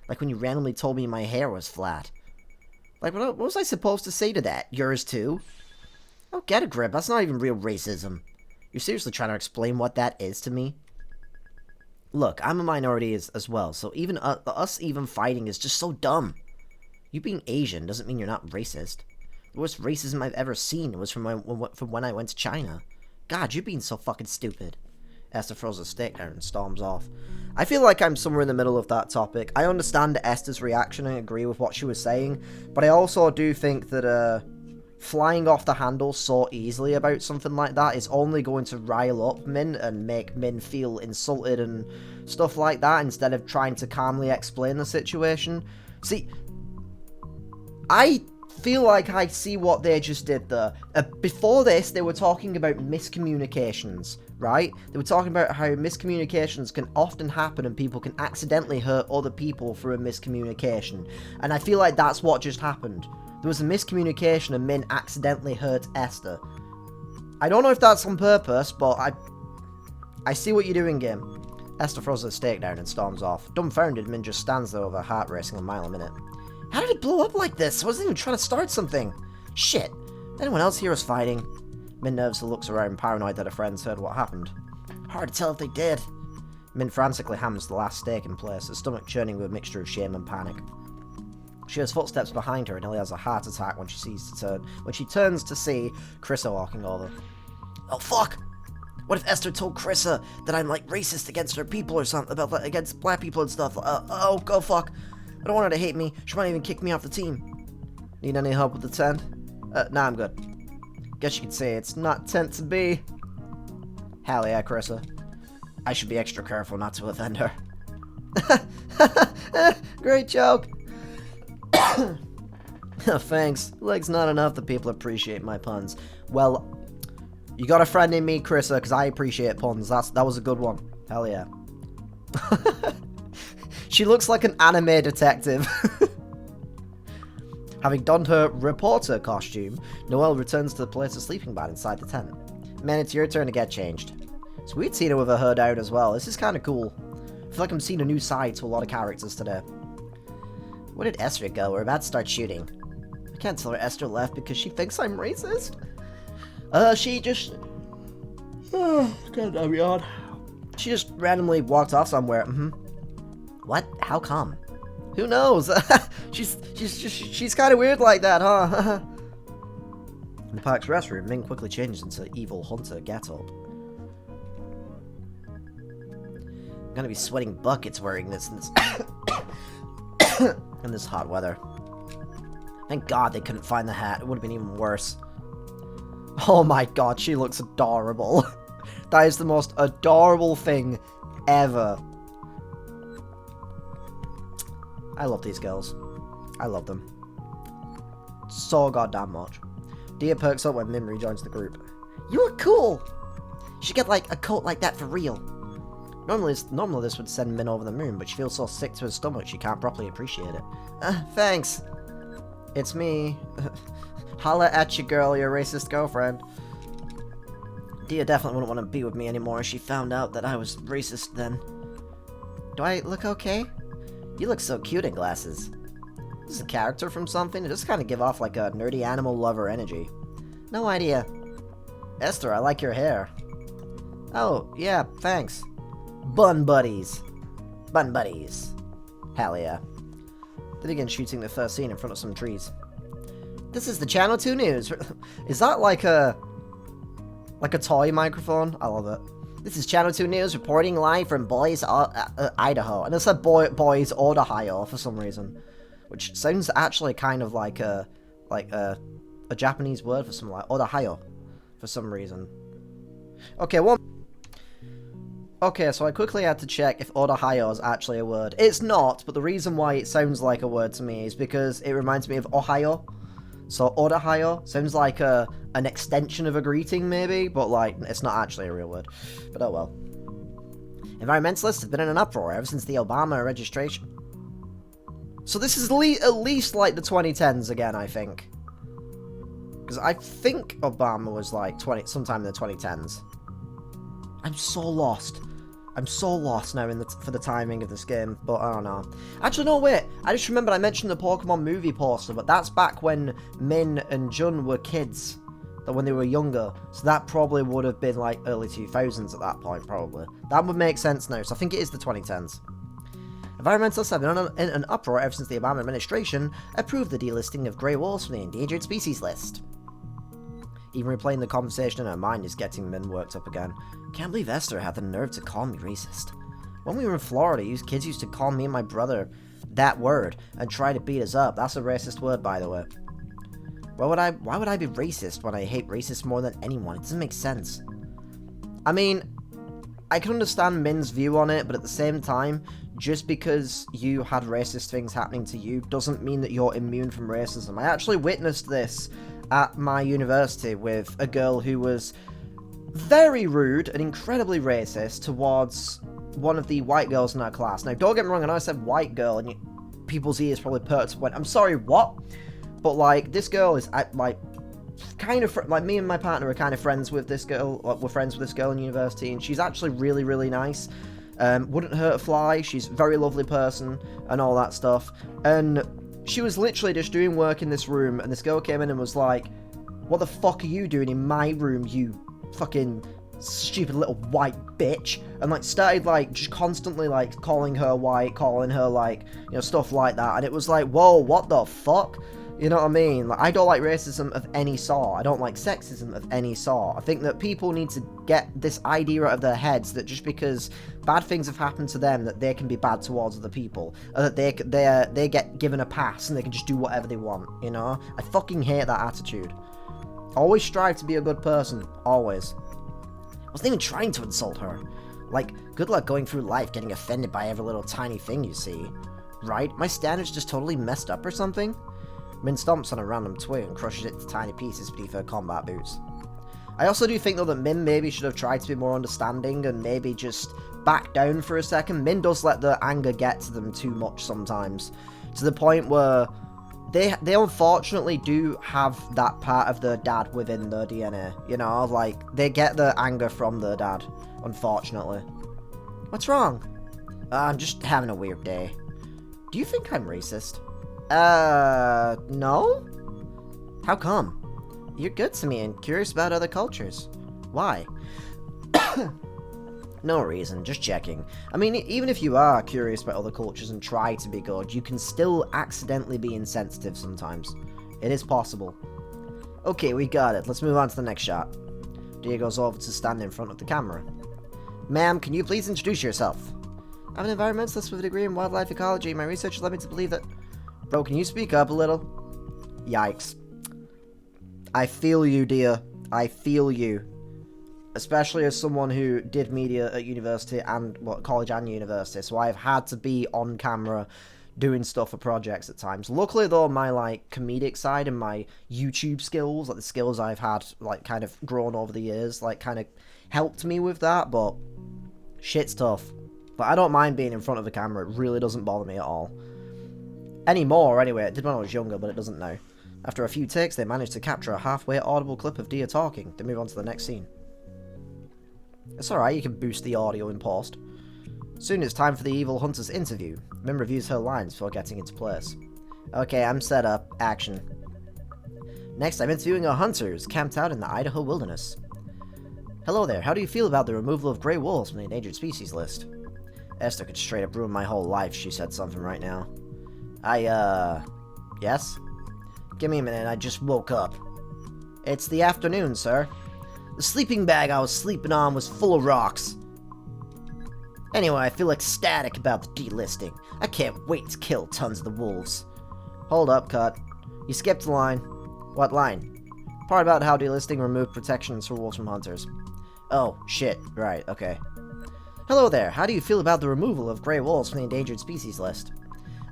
Like when you randomly told me my hair was flat. Like, what was I supposed to say to that? Yours too? Oh, get a grip. That's not even real racism. You're seriously trying to explain what that is to me? Look, I'm a minority as well, so even us even fighting is just so dumb. You being Asian doesn't mean you're not racist. The worst racism I've ever seen was from when I went to China. God, you're being so fucking stupid. Esther throws a stick down and storms off. I feel like I'm somewhere in the middle of that topic. I understand Esther's reaction and agree with what she was saying, but I also do think that flying off the handle so easily about something like that is only going to rile up Min and make Min feel insulted and stuff like that instead of trying to calmly explain the situation. See, I feel like I see what they just did there. Before this, they were talking about miscommunications, right? They were talking about how miscommunications can often happen and people can accidentally hurt other people through a miscommunication. And I feel like that's what just happened. There was a miscommunication and Min accidentally hurt Esther. I don't know if that's on purpose, but I see what you're doing, game. Esther throws her stake down and storms off. Dumbfounded, Min just stands there with her heart racing a mile a minute. How did it blow up like this? I wasn't even trying to start something. Shit. Anyone else here is fighting? Min nervously looks around, paranoid that her friends heard what happened. Hard to tell if they did. Min frantically hammers the last stake in place, her stomach churning with a mixture of shame and panic. She hears footsteps behind her and nearly has a heart attack when she turns to see Krissa walking over. Oh fuck! What if Esther told Krissa that I'm like racist against her people or something, against black people and stuff? Oh fuck! I don't want her to hate me. She might even kick me off the team. Need any help with the tent? Nah, I'm good. Guess you could say it's not tent to be. Hell yeah, Krissa. I should be extra careful not to offend her. Great joke. Thanks. Leg's not enough that people appreciate my puns. Well, you got a friend in me, Krissa, because I appreciate puns. That was a good one. Hell yeah. She looks like an anime detective. Having donned her reporter costume, Noelle returns to the place of sleeping bag inside the tent. Man, it's your turn to get changed. So we'd seen her with her hair down as well. This is kind of cool. I feel like I'm seeing a new side to a lot of characters today. Where did Esther go? We're about to start shooting. I can't tell her Esther left because she thinks I'm racist. She just... Oh, God, I'm yawn. She just randomly walked off somewhere. What? How come?
Who knows? she's kind of weird like that, huh? In the park's restroom, Min quickly changes into evil hunter getup. I'm gonna be sweating buckets wearing this in this hot weather. Thank God they couldn't find the hat. It would have been even worse. Oh my God, she looks adorable. That is the most adorable thing ever. I love these girls. I love them. So goddamn much. Dia perks up when Min rejoins the group. You look cool! You should get, like, a coat like that for real. Normally this would send Min over the moon, but she feels so sick to her stomach she can't properly appreciate it. Thanks. It's me. Holla at you, girl, your racist girlfriend. Dia definitely wouldn't want to be with me anymore if she found out that I was racist then. Do I look okay? You look so cute in glasses. Is this a character from something? It just kind of give off like a nerdy animal lover energy. No idea. Esther, I like your hair. Oh, yeah, thanks. Bun buddies. Bun buddies. Hell yeah. They begin shooting the first scene in front of some trees. This is the Channel 2 News. Is that like a toy microphone? I love it. This is Channel 2 News reporting live from Boise, Idaho. And it said Boise, Ohio for some reason. Which sounds actually kind of like a Japanese word for something like Ohio for some reason. Okay, Okay, so I quickly had to check if Ohio is actually a word. It's not, but the reason why it sounds like a word to me is because it reminds me of Ohio. So Ohio sounds like an extension of a greeting, maybe, but like it's not actually a real word. But oh well. Environmentalists have been in an uproar ever since the Obama registration. So this is at least like the 2010s again, I think. Because I think Obama was like sometime in the 2010s. I'm so lost. I'm so lost now for the timing of this game, but I don't know. Actually, no, wait. I just remembered I mentioned the Pokemon movie poster, but that's back when Min and Jun were kids. When they were younger. So that probably would have been like early 2000s at that point, probably. That would make sense now, so I think it is the 2010s. Environmentalists have been in an uproar ever since the Obama administration approved the delisting of grey wolves from the endangered species list. Even replaying the conversation in her mind is getting Min worked up again. Can't believe Esther had the nerve to call me racist. When we were in Florida, kids used to call me and my brother that word and try to beat us up. That's a racist word, by the way. Why would I be racist when I hate racists more than anyone? It doesn't make sense. I mean, I can understand Min's view on it, but at the same time, just because you had racist things happening to you doesn't mean that you're immune from racism. I actually witnessed this at my university with a girl who was very rude and incredibly racist towards one of the white girls in our class. Now, don't get me wrong, I know I said white girl, and people's ears probably perked up and went, I'm sorry, what? But, like, this girl is, like, kind of, like, me and my partner are kind of friends with this girl, we're friends with this girl in university, and she's actually really, really nice. Wouldn't hurt a fly, she's a very lovely person, and all that stuff. And she was literally just doing work in this room, and this girl came in and was like, what the fuck are you doing in my room, you fucking stupid little white bitch? And, like, started, like, just constantly, like, calling her white, calling her, like, you know, stuff like that. And it was like, whoa, what the fuck? You know what I mean? Like, I don't like racism of any sort. I don't like sexism of any sort. I think that people need to get this idea out of their heads that just because bad things have happened to them, that they can be bad towards other people, or that they get given a pass and they can just do whatever they want. You know? I fucking hate that attitude. Always strive to be a good person. Always. I wasn't even trying to insult her. Like, good luck going through life getting offended by every little tiny thing you see. Right? My standards just totally messed up or something? Min stomps on a random twig and crushes it to tiny pieces beneath her combat boots. I also do think, though, that Min maybe should have tried to be more understanding and maybe just back down for a second. Min does let the anger get to them too much sometimes, to the point where they unfortunately do have that part of their dad within their DNA, you know? Like, they get their anger from their dad, unfortunately. What's wrong? I'm just having a weird day. Do you think I'm racist? No? How come? You're good to me and curious about other cultures. Why?
No reason, just checking. I mean, even if you are curious about other cultures and try to be good, you can still accidentally be insensitive sometimes. It is possible. Okay, we got it. Let's move on to the next shot. Dia goes over to stand in front of the camera. Ma'am, can you please introduce yourself? I'm an environmentalist with a degree in wildlife ecology. My research has led me to believe that... Bro, can you speak up a little? Yikes. I feel you, Dia. I feel you. Especially as someone who did media at university and, well, college and university, so I've had to be on camera doing stuff for projects at times. Luckily, though, my, like, comedic side and my YouTube skills, like, the skills I've had, like, kind of grown over the years, like, kind of helped me with that, but shit's tough. But I don't mind being in front of the camera. It really doesn't bother me at all. Anymore, anyway. It did when I was younger, but it doesn't now. After a few takes, they managed to capture a halfway audible clip of Dia talking. They move on to the next scene. It's alright, you can boost the audio in post. Soon it's time for the evil hunter's interview. Min reviews her lines before getting into place. Okay, I'm set up. Action. Next, I'm interviewing a hunter who's camped out in the Idaho wilderness. Hello there, how do you feel about the removal of gray wolves from the endangered species list? Esther could straight up ruin my whole life, she said something right now. Yes? Give me a minute, I just woke up. It's the afternoon, sir. The sleeping bag I was sleeping on was full of rocks. Anyway, I feel ecstatic about the delisting. I can't wait to kill tons of the wolves. Hold up, cut. You skipped a line. What line? Part about how delisting removed protections for wolves from hunters. Oh, shit. Right, okay. Hello there. How do you feel about the removal of gray wolves from the endangered species list?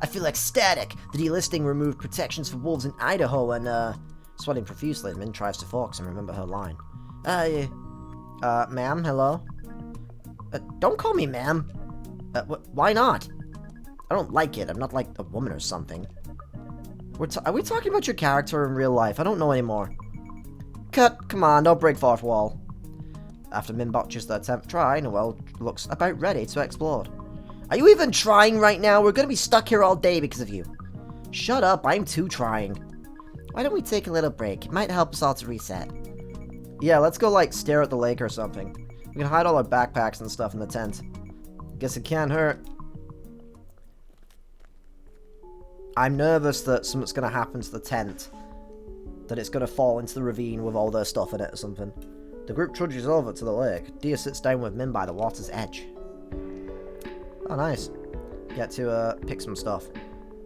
I feel ecstatic. The delisting removed protections for wolves in Idaho and, Sweating profusely, Min tries to focus and remember her line. Ma'am, hello? Don't call me ma'am. Why not? I don't like it. I'm not like a woman or something. Are we talking about your character in real life? I don't know anymore. Cut. Come on, don't break fourth wall. After Min botches the 10th try, Noelle looks about ready to explode. Are you even trying right now? We're gonna be stuck here all day because of you. Shut up, I'm too trying. Why don't we take a little break? It might help us all to reset. Yeah, let's go, like, stare at the lake or something. We can hide all our backpacks and stuff in the tent. Guess it can't hurt. I'm nervous that something's gonna happen to the tent. That it's gonna fall into the ravine with all their stuff in it or something. The group trudges over to the lake. Dia sits down with Min by the water's edge. Oh, nice. Get to, pick some stuff.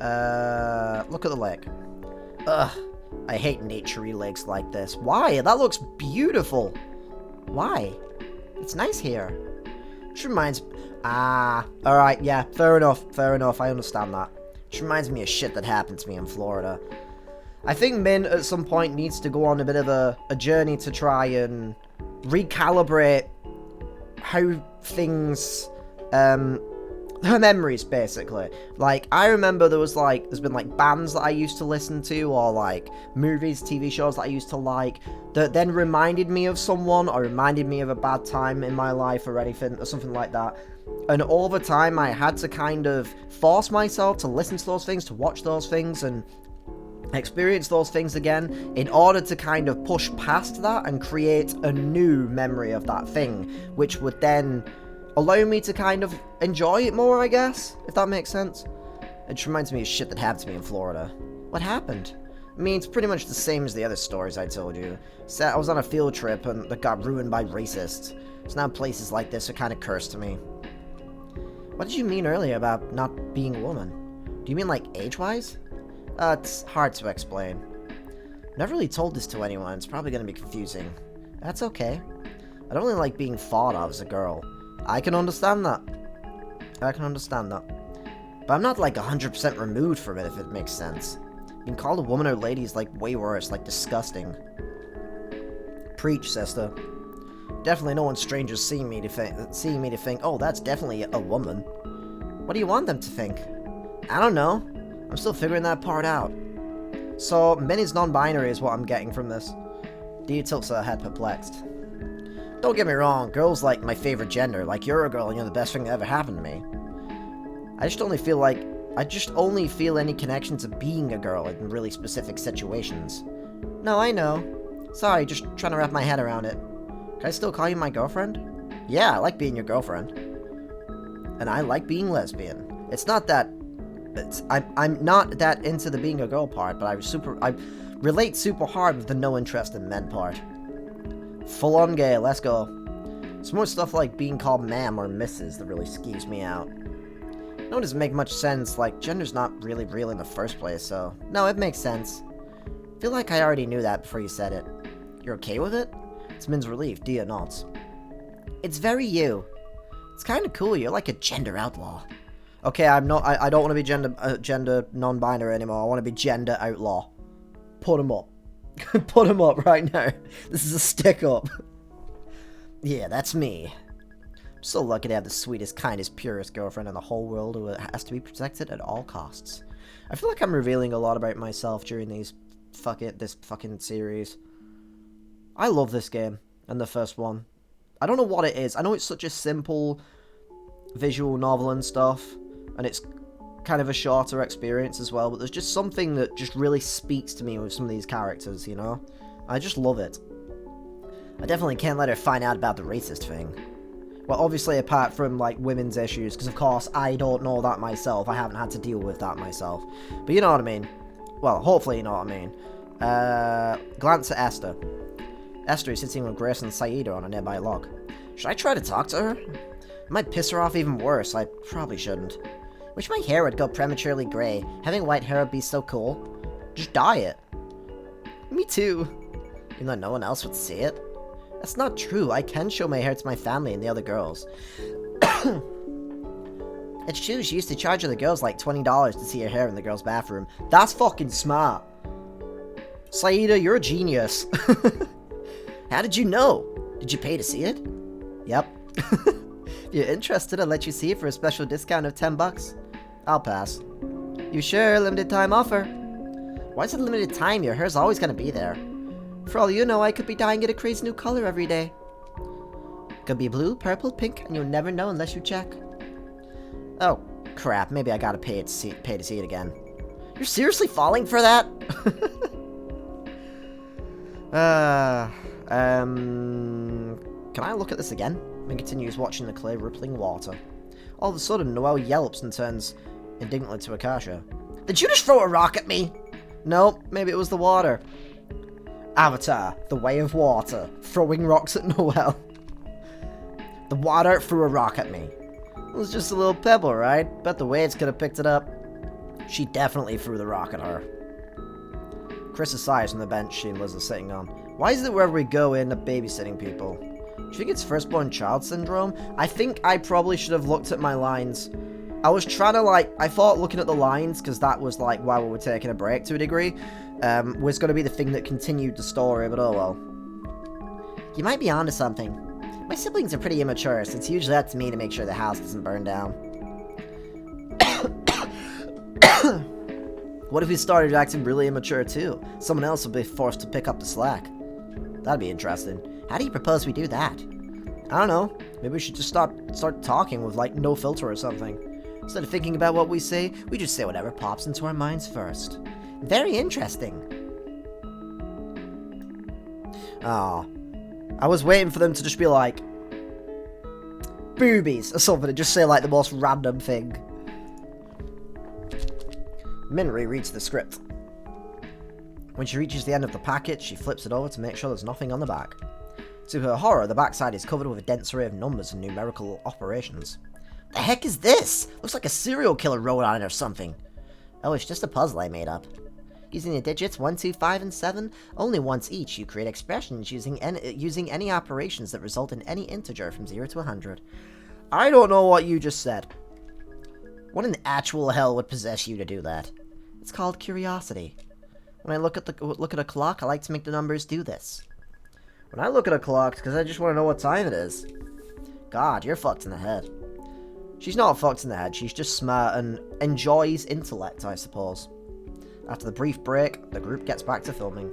Look at the lake. Ugh. I hate naturey lakes like this. Why? That looks beautiful. Why? It's nice here. Which reminds... alright, yeah, fair enough, I understand that. Which reminds me of shit that happened to me in Florida. I think Min, at some point, needs to go on a bit of a journey to try and recalibrate how things... her memories, basically. Like, I remember there's been, like, bands that I used to listen to, or, like, movies, TV shows that I used to like, that then reminded me of someone, or reminded me of a bad time in my life, or anything, or something like that. And over time, I had to kind of force myself to listen to those things, to watch those things, and experience those things again, in order to kind of push past that, and create a new memory of that thing, which would then allow me to kind of enjoy it more, I guess, if that makes sense. It just reminds me of shit that happened to me in Florida. What happened? I mean, it's pretty much the same as the other stories I told you. So I was on a field trip and that got ruined by racists. So now places like this are kind of cursed to me. What did you mean earlier about not being a woman? Do you mean like age-wise? It's hard to explain. Never really told this to anyone. It's probably going to be confusing. That's okay. I don't really like being thought of as a girl. I can understand that. But I'm not like 100% removed from it, if it makes sense. Being called a woman or lady is like way worse, like disgusting. Preach, sister. Definitely no one strangers seeing me to think, oh, that's definitely a woman. What do you want them to think? I don't know. I'm still figuring that part out. So, Min is non-binary is what I'm getting from this. Dia tilts her head perplexed. Don't get me wrong, girls like my favorite gender. Like, you're a girl and you're the best thing that ever happened to me. I just only feel any connection to being a girl in really specific situations. No, I know. Sorry, just trying to wrap my head around it. Can I still call you my girlfriend? Yeah, I like being your girlfriend. And I like being lesbian. It's not that... I'm not that into the being a girl part, but I relate super hard with the no interest in men part. Full on gay, let's go. It's more stuff like being called ma'am or missus that really skeeves me out. No, it doesn't make much sense, like, gender's not really real in the first place, so... No, it makes sense. I feel like I already knew that before you said it. You're okay with it? It's Min's relief, Dia nods. It's very you. It's kinda cool, you're like a gender outlaw. Okay, I don't want to be gender non-binary anymore, I want to be gender outlaw. Put him up. Put him up right now. This is a stick up. Yeah, that's me. I'm so lucky to have the sweetest, kindest, purest girlfriend in the whole world who has to be protected at all costs. I feel like I'm revealing a lot about myself during this fucking series. I love this game, and the first one. I don't know what it is. I know it's such a simple visual novel and stuff, and it's kind of a shorter experience as well, but there's just something that just really speaks to me with some of these characters, you know? I just love it. I definitely can't let her find out about the racist thing. Well, obviously apart from, like, women's issues, because of course I don't know that myself, I haven't had to deal with that myself. But you know what I mean. Well, hopefully you know what I mean. Glance at Esther. Esther is sitting with Grace and Saida on a nearby log. Should I try to talk to her? It might piss her off even worse, I probably shouldn't. Wish my hair would go prematurely grey. Having white hair would be so cool. Just dye it. Me too. Even though no one else would see it. That's not true. I can show my hair to my family and the other girls. It's true, she used to charge other girls like $20 to see her hair in the girls' bathroom. That's fucking smart. Saida, you're a genius. How did you know? Did you pay to see it? Yep. If you're interested, I'll let you see it for a special discount of $10. I'll pass. You sure? Limited time offer. Why is it limited time? Your hair's always gonna be there. For all you know, I could be dyeing it a crazy new color every day. Could be blue, purple, pink, and you'll never know unless you check. Oh, crap. Maybe I gotta pay to see it again. You're seriously falling for that? Can I look at this again? And continues watching the clear, rippling water. All of a sudden, Noelle yelps and turns indignantly to Akasha. Did you just throw a rock at me? Nope, maybe it was the water. Avatar, the way of water, throwing rocks at Noelle. The water threw a rock at me. It was just a little pebble, right? Bet the waves could have picked it up. She definitely threw the rock at her. Chris sighs on the bench she and Liz are sitting on. Why is it wherever we go we end up babysitting people? Do you think it's firstborn child syndrome? I think I probably should have looked at my lines. I was trying to, like, I thought looking at the lines, because that was, like, while we were taking a break to a degree, was going to be the thing that continued the story, but oh well. You might be onto something. My siblings are pretty immature, so it's usually up to me to make sure the house doesn't burn down. What if we started acting really immature too? Someone else would be forced to pick up the slack. That'd be interesting. How do you propose we do that? I don't know. Maybe we should just start talking with, like, no filter or something. Instead of thinking about what we say, we just say whatever pops into our minds first. Very interesting. Aw. I was waiting for them to just be like, boobies or something, and just say, like, the most random thing. Min rereads the script. When she reaches the end of the packet, she flips it over to make sure there's nothing on the back. To her horror, the backside is covered with a dense array of numbers and numerical operations. The heck is this? Looks like a serial killer wrote on it or something. Oh, it's just a puzzle I made up. Using the digits 1, 2, 5, and 7, only once each, you create expressions using any operations that result in any integer from 0 to 100. I don't know what you just said. What in the actual hell would possess you to do that? It's called curiosity. When I look at a clock, I like to make the numbers do this. When I look at a clock, it's because I just want to know what time it is. God, you're fucked in the head. She's not fucked in the head, she's just smart and enjoys intellect, I suppose. After the brief break, the group gets back to filming.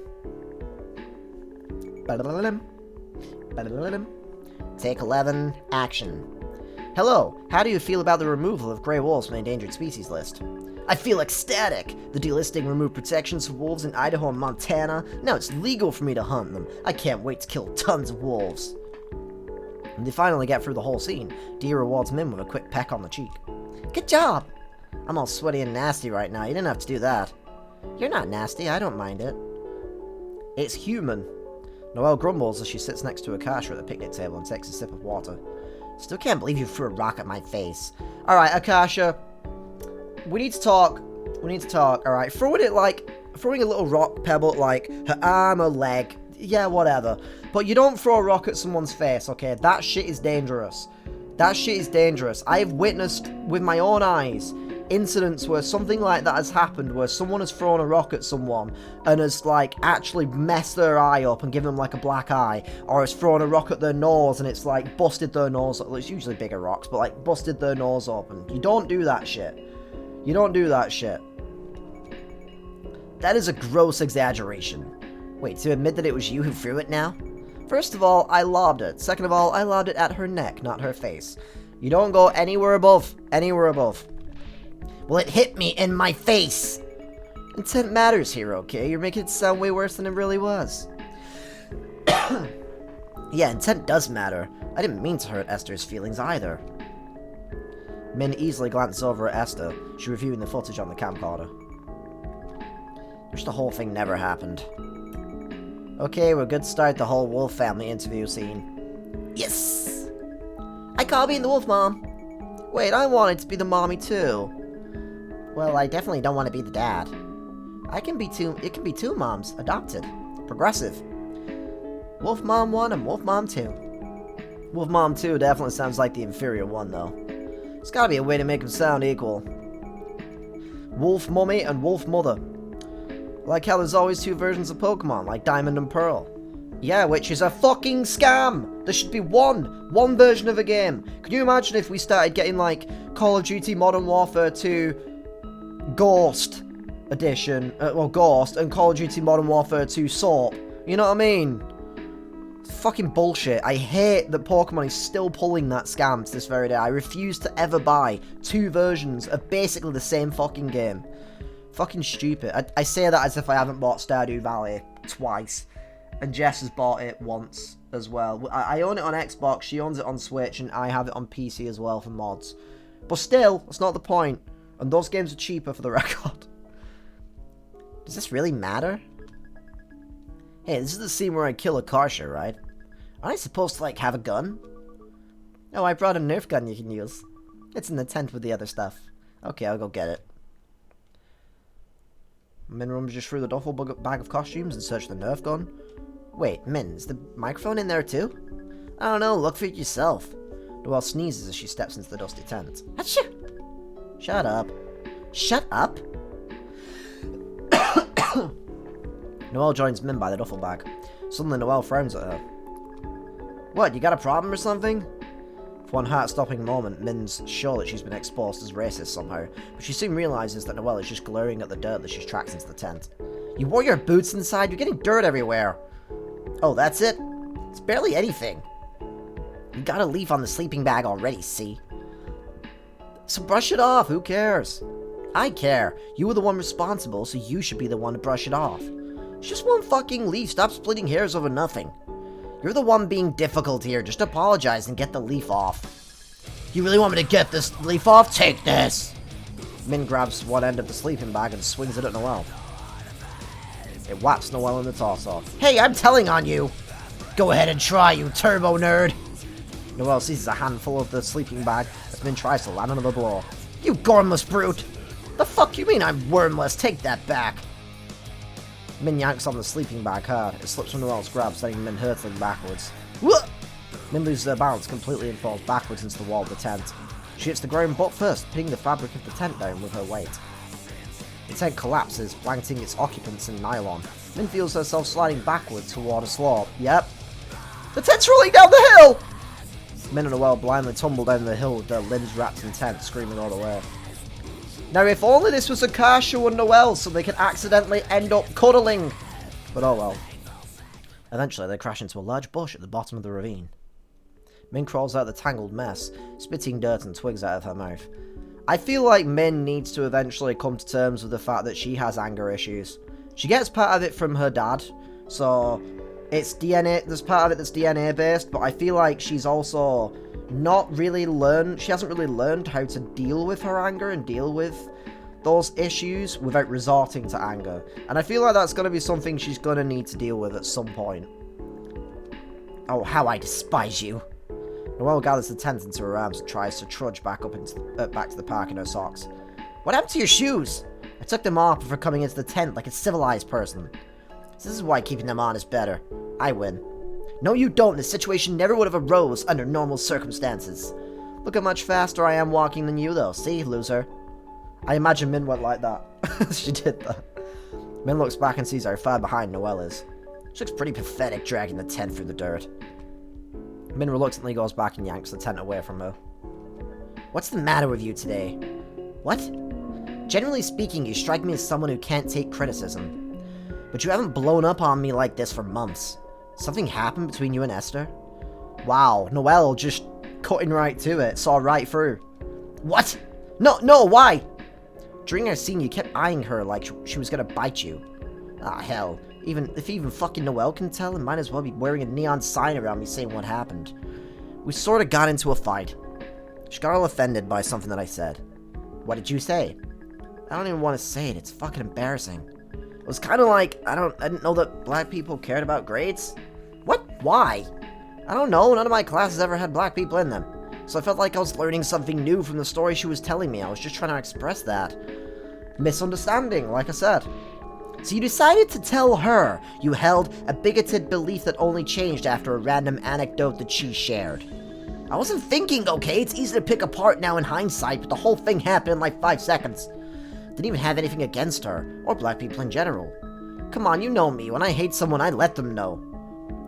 Take 11, action. Hello, how do you feel about the removal of grey wolves from the endangered species list? I feel ecstatic! The delisting removed protections for wolves in Idaho and Montana. Now it's legal for me to hunt them. I can't wait to kill tons of wolves.
And they finally get through the whole scene. Dee rewards Min with a quick peck on the cheek.
Good job! I'm all sweaty and nasty right now. You didn't have to do that. You're not nasty. I don't mind it.
It's human. Noelle grumbles as she sits next to Akasha at the picnic table and takes a sip of water.
Still can't believe you threw a rock at my face.
Alright, Akasha. We need to talk. Alright, throwing a little rock pebble at, like, her arm or leg. Yeah, whatever. But you don't throw a rock at someone's face, okay? That shit is dangerous. That shit is dangerous. I have witnessed with my own eyes incidents where something like that has happened, where someone has thrown a rock at someone and has, like, actually messed their eye up and given them, like, a black eye, or has thrown a rock at their nose and it's, like, busted their nose up. Well, it's usually bigger rocks, but, like, busted their nose open. You don't do that shit. You don't do that shit.
That is a gross exaggeration. Wait, to admit that it was you who threw it now?
First of all, I lobbed it. Second of all, I lobbed it at her neck, not her face. You don't go anywhere above. Anywhere above.
Well, it hit me in my face!
Intent matters here, okay? You're making it sound way worse than it really was.
Yeah, intent does matter. I didn't mean to hurt Esther's feelings either.
Min easily glances over at Esther. She's reviewing the footage on the camcorder.
Wish the whole thing never happened.
Okay, we're good to start the whole Wolf family interview scene.
Yes! I call being the Wolf Mom.
Wait, I wanted to be the mommy too.
Well, I definitely don't want to be the dad. It can be two moms. Adopted. Progressive.
Wolf Mom 1 and Wolf Mom 2. Wolf Mom 2 definitely sounds like the inferior one, though. There's gotta be a way to make them sound equal. Wolf Mummy and Wolf Mother. Like how there's always two versions of Pokemon, like Diamond and Pearl. Yeah, which is a fucking scam! There should be one version of a game. Can you imagine if we started getting, like, Call of Duty Modern Warfare 2 Ghost Edition, Ghost, and Call of Duty Modern Warfare 2 Soap? You know what I mean? It's fucking bullshit. I hate that Pokemon is still pulling that scam to this very day. I refuse to ever buy two versions of basically the same fucking game. Fucking stupid. I say that as if I haven't bought Stardew Valley twice. And Jess has bought it once as well. I own it on Xbox, she owns it on Switch, and I have it on PC as well for mods. But still, that's not the point. And those games are cheaper for the record.
Does this really matter?
Hey, this is the scene where I kill Akasha, right?
Aren't I supposed to, like, have a gun?
Oh, I brought a Nerf gun you can use. It's in the tent with the other stuff. Okay, I'll go get it. Min rummages through the duffel bag of costumes and search the Nerf gun.
Wait, Min, is the microphone in there too?
I don't know, look for it yourself. Noelle sneezes as she steps into the dusty tent.
Achoo!
Shut up.
Shut up?
Noelle joins Min by the duffel bag. Suddenly Noelle frowns at her. What, you got a problem or something? For one heart-stopping moment, Min's sure that she's been exposed as racist somehow, but she soon realises that Noelle is just glaring at the dirt that she's tracked into the tent.
You wore your boots inside? You're getting dirt everywhere.
Oh, that's it?
It's barely anything. You got a leaf on the sleeping bag already, see?
So brush it off, who cares?
I care. You were the one responsible, so you should be the one to brush it off.
It's just one fucking leaf, stop splitting hairs over nothing.
You're the one being difficult here, just apologize and get the leaf off.
You really want me to get this leaf off? Take this! Min grabs one end of the sleeping bag and swings it at Noelle. It whaps Noelle in the torso.
Hey, I'm telling on you!
Go ahead and try, you turbo nerd! Noelle seizes a handful of the sleeping bag as Min tries to land another blow.
You gormless brute! The fuck you mean I'm wormless? Take that back!
Min yanks on the sleeping bag hard. It slips from Noelle's grab, sending Min hurtling backwards.
Whoa!
Min loses her balance completely and falls backwards into the wall of the tent. She hits the ground butt first, pinning the fabric of the tent down with her weight. The tent collapses, blanketing its occupants in nylon. Min feels herself sliding backwards toward a slope. Yep. The tent's rolling down the hill! Min and Noelle blindly tumble down the hill with their limbs wrapped in tent, screaming all the way. Now, if only this was Akasha and Noelle, so they could accidentally end up cuddling. But oh well. Eventually, they crash into a large bush at the bottom of the ravine. Min crawls out of the tangled mess, spitting dirt and twigs out of her mouth. I feel like Min needs to eventually come to terms with the fact that she has anger issues. She gets part of it from her dad, so it's DNA, there's part of it that's DNA based, but I feel like she's also not really she hasn't really learned how to deal with her anger and deal with those issues without resorting to anger. And I feel like that's going to be something she's going to need to deal with at some point.
Oh, how I despise you.
Noelle gathers the tent into her arms and tries to trudge back up into back to the park in her socks.
What happened to your shoes?
I took them off before coming into the tent like a civilized person.
This is why keeping them on is better. I win.
No, you don't. This situation never would have arose under normal circumstances. Look how much faster I am walking than you, though. See, loser? I imagine Min went like that. She did that. Min looks back and sees how far behind Noelle is.
She looks pretty pathetic dragging the tent through the dirt.
Min reluctantly goes back and yanks the tent away from her.
What's the matter with you today? What? Generally speaking, you strike me as someone who can't take criticism. But you haven't blown up on me like this for months. Something happened between you and Esther?
Wow, Noelle just cutting right to it, saw right through.
What?
No, why?
During our scene, you kept eyeing her like she was gonna bite you.
Ah, hell. If even fucking Noelle can tell, it might as well be wearing a neon sign around me saying what happened. We sort of got into a fight. She got all offended by something that I said.
What did you say?
I don't even want to say it, it's fucking embarrassing. It was kind of like, I didn't know that black people cared about grades.
What? Why?
I don't know, none of my classes ever had black people in them. So I felt like I was learning something new from the story she was telling me. I was just trying to express that. Misunderstanding, like I said.
So you decided to tell her you held a bigoted belief that only changed after a random anecdote that she shared.
I wasn't thinking, okay? It's easy to pick apart now in hindsight, but the whole thing happened in like 5 seconds. Didn't even have anything against her, or black people in general. Come on, you know me. When I hate someone, I let them know.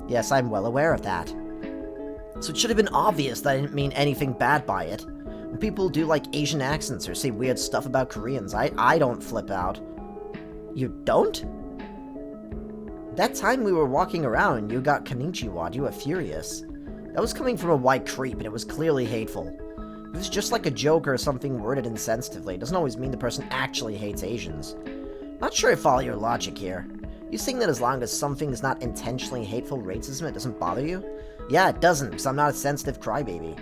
Yes, I'm well aware of that.
So it should have been obvious that I didn't mean anything bad by it. When people do like Asian accents or say weird stuff about Koreans, I don't flip out.
You don't?
That time we were walking around and you got konnichiwa, you were furious. That was coming from a white creep and it was clearly hateful. If it's just like a joke or something worded insensitively, it doesn't always mean the person actually hates Asians. Not sure I follow your logic here. You saying that as long as something is not intentionally hateful racism, it doesn't bother you? Yeah, it doesn't, because I'm not a sensitive crybaby.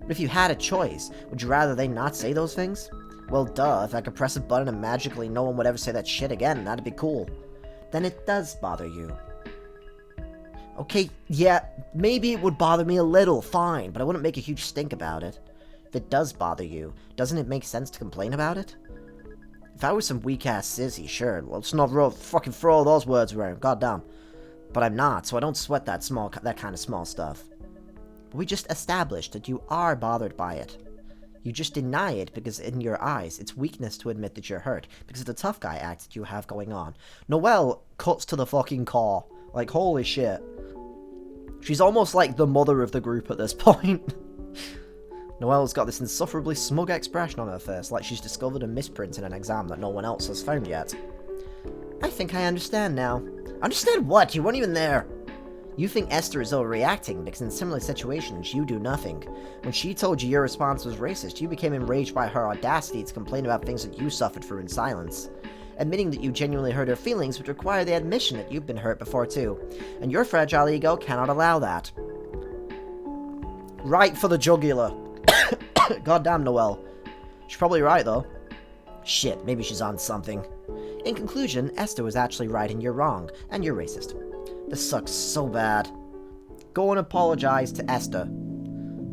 But if you had a choice, would you rather they not say those things? Well, duh, if I could press a button and magically no one would ever say that shit again, that'd be cool. Then it does bother you. Okay, yeah, maybe it would bother me a little, fine, but I wouldn't make a huge stink about it. If it does bother you, doesn't it make sense to complain about it? If I was some weak-ass sissy, sure, let's not fucking throw all those words around, goddamn. But I'm not, so I don't sweat that kind of small stuff. But we just established that you are bothered by it. You just deny it because in your eyes, it's weakness to admit that you're hurt, because of the tough guy act that you have going on. Noelle cuts to the fucking core. Like, holy shit. She's almost like the mother of the group at this point. Noelle's got this insufferably smug expression on her face, like she's discovered a misprint in an exam that no one else has found yet. I think I understand now.
Understand what? You weren't even there.
You think Esther is overreacting because in similar situations you do nothing. When she told you your response was racist, you became enraged by her audacity to complain about things that you suffered through in silence. Admitting that you genuinely hurt her feelings would require the admission that you've been hurt before too, and your fragile ego cannot allow that. Right for the jugular. Goddamn, Noelle. She's probably right, though. Shit, maybe she's on something. In conclusion, Esther was actually right and you're wrong, and you're racist. This sucks so bad. Go and apologize to Esther.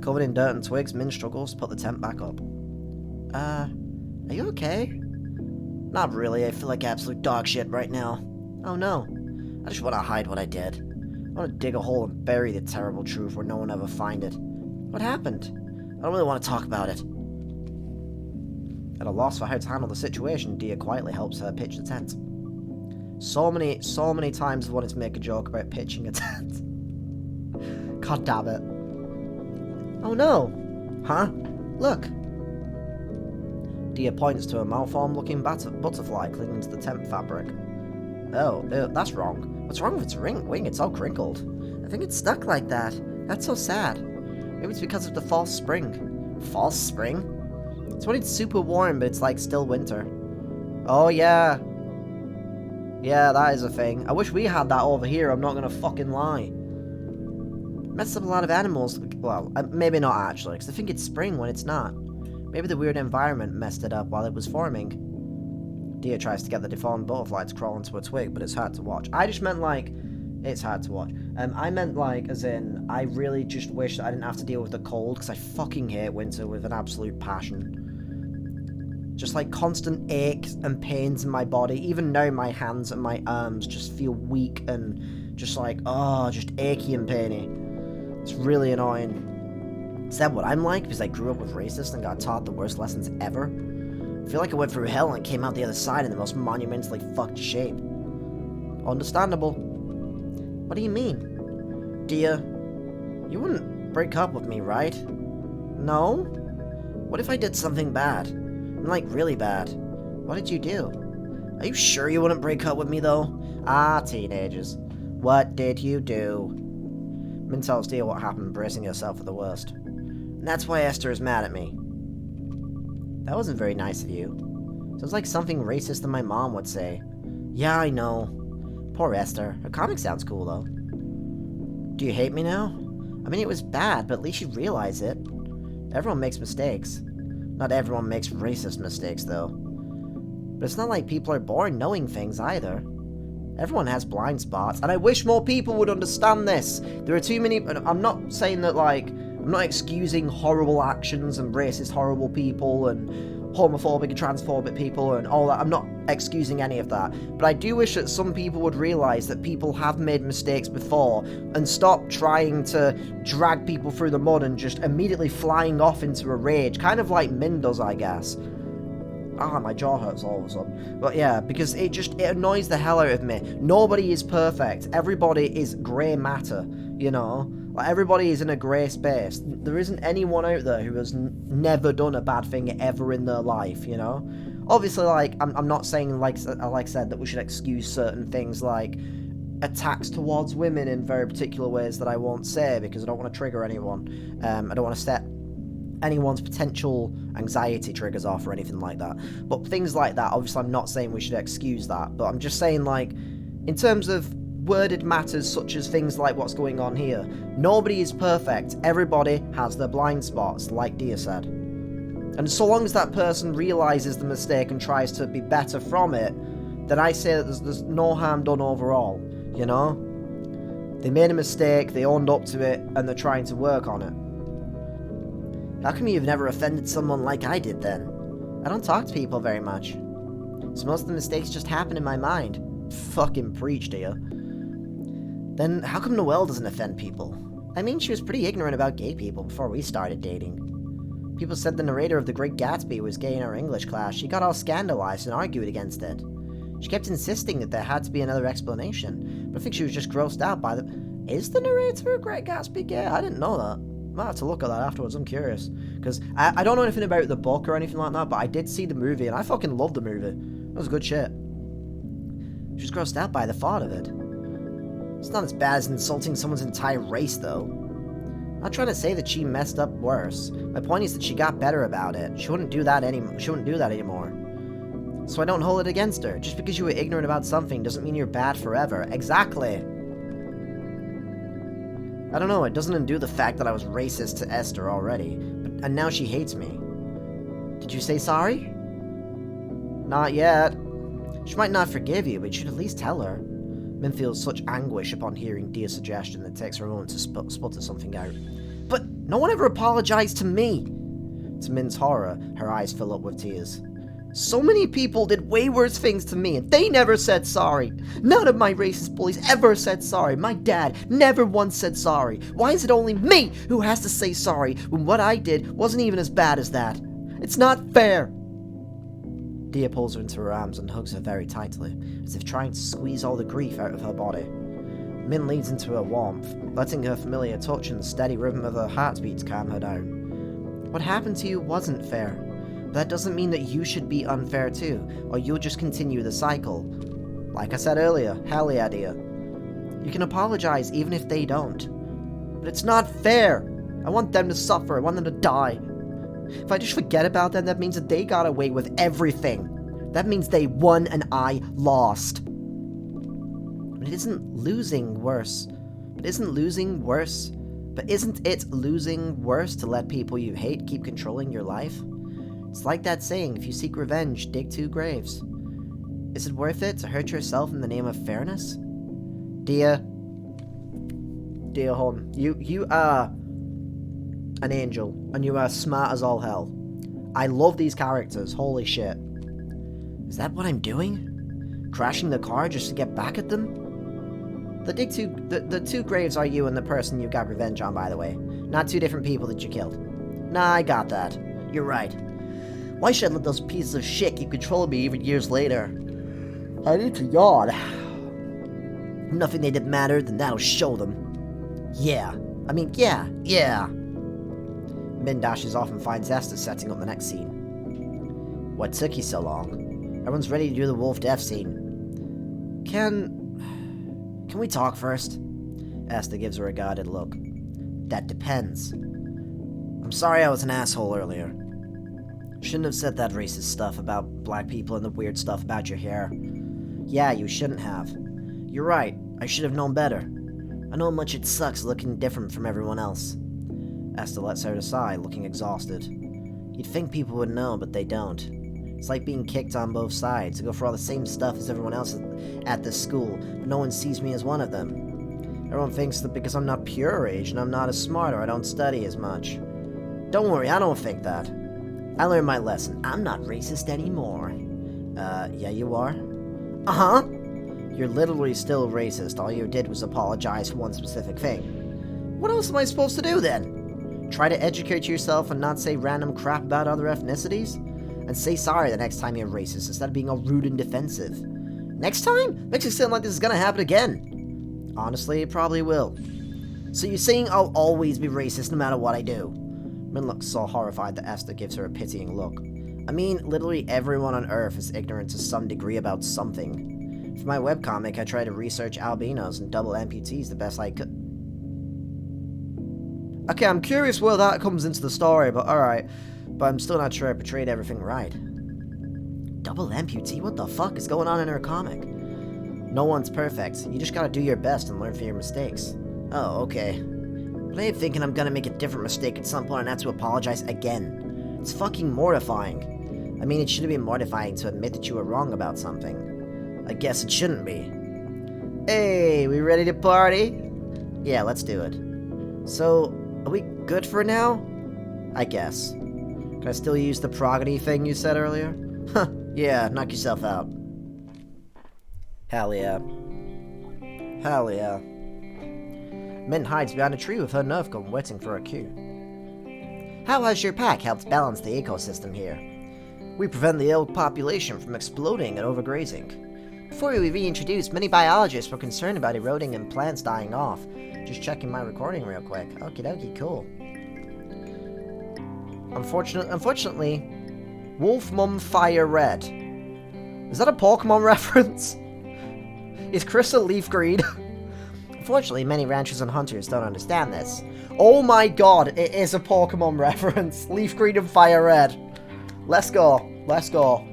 Covered in dirt and twigs, Min struggles to put the tent back up. Are you okay? Not really, I feel like absolute dog shit right now. Oh no. I just want to hide what I did. I want to dig a hole and bury the terrible truth where no one ever find it. What happened? I don't really want to talk about it. At a loss for how to handle the situation, Dia quietly helps her pitch the tent. So many times I've wanted to make a joke about pitching a tent. God damn it. Oh no! Huh? Look! Dia points to a malformed-looking butterfly clinging to the tent fabric. Oh, that's wrong. What's wrong with its wing? It's all crinkled. I think it's stuck like that. That's so sad. Maybe it's because of the false spring. False spring? It's when it's super warm, but it's like still winter. Oh yeah. Yeah, that is a thing. I wish we had that over here, I'm not gonna fucking lie.
Messed up a lot of animals. Well, maybe not actually, because I think it's spring when it's not. Maybe the weird environment messed it up while it was forming.
Deer tries to get the deformed butterfly to crawl into a twig, but it's hard to watch. I just meant like, it's hard to watch. I meant like, as in, I really just wish that I didn't have to deal with the cold, because I fucking hate winter with an absolute passion. Just like constant aches and pains in my body. Even now my hands and my arms just feel weak and just like, oh, just achy and painy. It's really annoying. Is that what I'm like? Because I grew up with racist and got taught the worst lessons ever? I feel like I went through hell and came out the other side in the most monumentally fucked shape. Understandable.
What do you mean?
Dear, you wouldn't break up with me, right? No?
What if I did something bad? Like, really bad? What did you do? Are you sure you wouldn't break up with me, though?
Ah, teenagers. What did you do? Min tells Dear what happened, bracing herself for the worst.
And that's why Esther is mad at me.
That wasn't very nice of you. Sounds like something racist that my mom would say.
Yeah, I know.
Poor Esther. Her comic sounds cool, though.
Do you hate me now?
I mean, it was bad, but at least you realize it. Everyone makes mistakes. Not everyone makes racist mistakes, though. But it's not like people are born knowing things, either. Everyone has blind spots, and I wish more people would understand this. There are too many... I'm not saying that, like... I'm not excusing horrible actions and racist, horrible people and homophobic and transphobic people and all that. I'm not excusing any of that. But I do wish that some people would realize that people have made mistakes before and stop trying to drag people through the mud and just immediately flying off into a rage. Kind of like Min does, I guess. Ah, my jaw hurts all of a sudden. But yeah, because it annoys the hell out of me. Nobody is perfect. Everybody is grey matter, you know? Like, everybody is in a grey space. There isn't anyone out there who has never done a bad thing ever in their life, you know? Obviously, like, I'm not saying, like I said, that we should excuse certain things, like attacks towards women in very particular ways that I won't say, because I don't want to trigger anyone. I don't want to set anyone's potential anxiety triggers off or anything like that. But things like that, obviously I'm not saying we should excuse that, but I'm just saying, like, in terms of worded matters such as things like what's going on here, nobody is perfect. Everybody has their blind spots, like Dia said. And so long as that person realizes the mistake and tries to be better from it, then I say that there's no harm done overall, you know? They made a mistake, they owned up to it, and they're trying to work on it.
How come you've never offended someone like I did, then?
I don't talk to people very much, so most of the mistakes just happen in my mind. Fucking preach, Dia.
Then how come Noelle doesn't offend people?
I mean, she was pretty ignorant about gay people before we started dating. People said the narrator of The Great Gatsby was gay in our English class. She got all scandalized and argued against it. She kept insisting that there had to be another explanation, but I think she was just grossed out by the... Is the narrator of Great Gatsby gay? I didn't know that. Might have to look at that afterwards, I'm curious. Because I don't know anything about the book or anything like that, but I did see the movie, and I fucking loved the movie. It was good shit. She was grossed out by the thought of it.
It's not as bad as insulting someone's entire race, though.
I'm not trying to say that she messed up worse. My point is that she got better about it. She wouldn't do that anymore. So I don't hold it against her. Just because you were ignorant about something doesn't mean you're bad forever. Exactly. I don't know, it doesn't undo the fact that I was racist to Esther already, and now she hates me. Did you say sorry? Not yet. She might not forgive you, but you should at least tell her. Min feels such anguish upon hearing Dia's suggestion that it takes her a moment to sputter something out. But no one ever apologized to me! To Min's horror, her eyes fill up with tears. So many people did way worse things to me, and they never said sorry. None of my racist bullies ever said sorry. My dad never once said sorry. Why is it only me who has to say sorry when what I did wasn't even as bad as that? It's not fair. Dia pulls her into her arms and hugs her very tightly, as if trying to squeeze all the grief out of her body. Min leads into her warmth, letting her familiar touch and the steady rhythm of her heartbeats calm her down. What happened to you wasn't fair. That doesn't mean that you should be unfair too, or you'll just continue the cycle. Like I said earlier, hell yeah, Dia. You can apologize even if they don't. But it's not fair! I want them to suffer, I want them to die. If I just forget about them, that means that they got away with everything. That means they won and I lost.
But isn't losing worse? But isn't losing worse? But isn't it losing worse to let people you hate keep controlling your life? It's like that saying, if you seek revenge, dig 2 graves. Is it worth it to hurt yourself in the name of fairness? Dear hon, you are an angel, and you are smart as all hell. I love these characters, holy shit. Is that what I'm doing? Crashing the car just to get back at them? The 2 graves are you and the person you got revenge on, by the way. Not 2 different people that you killed. Nah, I got that. You're right. Why should I let those pieces of shit keep controlling me even years later? I need to yawn. If nothing they did mattered, then that'll show them. Yeah. Min dashes off and finds Esther setting up the next scene. What took you so long? Everyone's ready to do the wolf death scene. Can we talk first? Esther gives her a guarded look. That depends. I'm sorry I was an asshole earlier. Shouldn't have said that racist stuff about black people and the weird stuff about your hair. Yeah, you shouldn't have. You're right, I should have known better. I know how much it sucks looking different from everyone else. Esther lets her sigh, looking exhausted. You'd think people would know, but they don't. It's like being kicked on both sides. I go for all the same stuff as everyone else at this school, but no one sees me as one of them. Everyone thinks that because I'm not pure age and I'm not as smart or I don't study as much. Don't worry, I don't think that. I learned my lesson. I'm not racist anymore. Yeah you are? Uh-huh. You're literally still racist. All you did was apologize for one specific thing. What else am I supposed to do then? Try to educate yourself and not say random crap about other ethnicities? And say sorry the next time you're racist instead of being all rude and defensive. Next time? Makes it sound like this is gonna happen again. Honestly, it probably will. So you're saying I'll always be racist no matter what I do? Min looks so horrified that Esther gives her a pitying look. I mean, literally everyone on Earth is ignorant to some degree about something. For my webcomic, I try to research albinos and double amputees the best I could. Okay, I'm curious where that comes into the story, but alright. But I'm still not sure I portrayed everything right. Double amputee? What the fuck is going on in her comic? No one's perfect. You just gotta do your best and learn from your mistakes. Oh, okay. But I ain't thinking I'm gonna make a different mistake at some point and have to apologize again. It's fucking mortifying. I mean, it shouldn't be mortifying to admit that you were wrong about something. I guess it shouldn't be. Hey, we ready to party? Yeah, let's do it. So, are we good for now? I guess. Can I still use the progeny thing you said earlier? Huh, yeah, knock yourself out. Hell yeah. Hell yeah. Min hides behind a tree with her Nerf gun waiting for her cue. How has your pack helped balance the ecosystem here? We prevent the elk population from exploding and overgrazing. Before we reintroduced, many biologists were concerned about eroding and plants dying off. Just checking my recording real quick. Okie dokie, cool. Unfortunately, Wolf Mum Fire Red. Is that a Pokemon reference? Is Chris a leaf green? Unfortunately, many ranchers and hunters don't understand this. Oh my god, it is a Pokemon reference. Leaf green and fire red. Let's go. Let's go.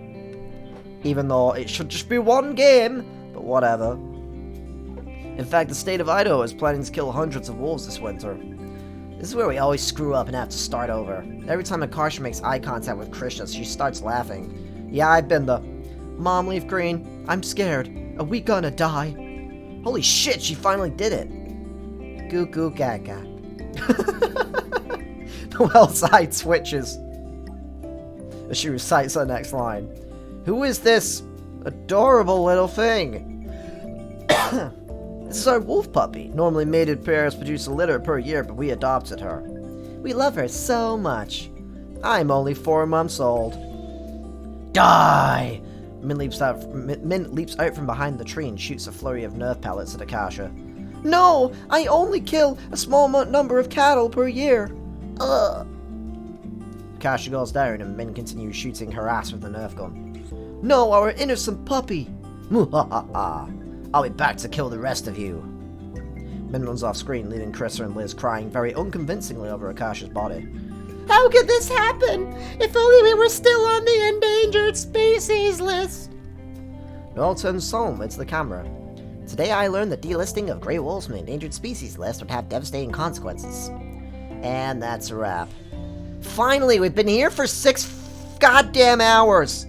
Even though it should just be one game, but whatever. In fact, the state of Idaho is planning to kill hundreds of wolves this winter. This is where we always screw up and have to start over. Every time Akarsha makes eye contact with Krishna, she starts laughing. Yeah, I've been the... Mom, Leaf Green, I'm scared. Are we gonna die? Holy shit, she finally did it. Goo goo gaga. The well side switches as she recites her next line. Who is this adorable little thing? This is our wolf puppy. Normally mated pairs produce a litter per year, but we adopted her. We love her so much. I'm only 4 months old. Die! Min leaps out from behind the tree and shoots a flurry of Nerf pellets at Akasha. No! I only kill a small number of cattle per year. Ugh! Akasha goes down and Min continues shooting her ass with the Nerf gun. No, our innocent puppy! Muhahaha! I'll be back to kill the rest of you. Min runs off screen, leaving Krissa and Liz crying very unconvincingly over Akasha's body. How could this happen? If only we were still on the endangered species list. No, turns solemn, it's the camera. Today I learned the delisting of gray wolves from the endangered species list would have devastating consequences. And that's a wrap. Finally, we've been here for 6 goddamn hours!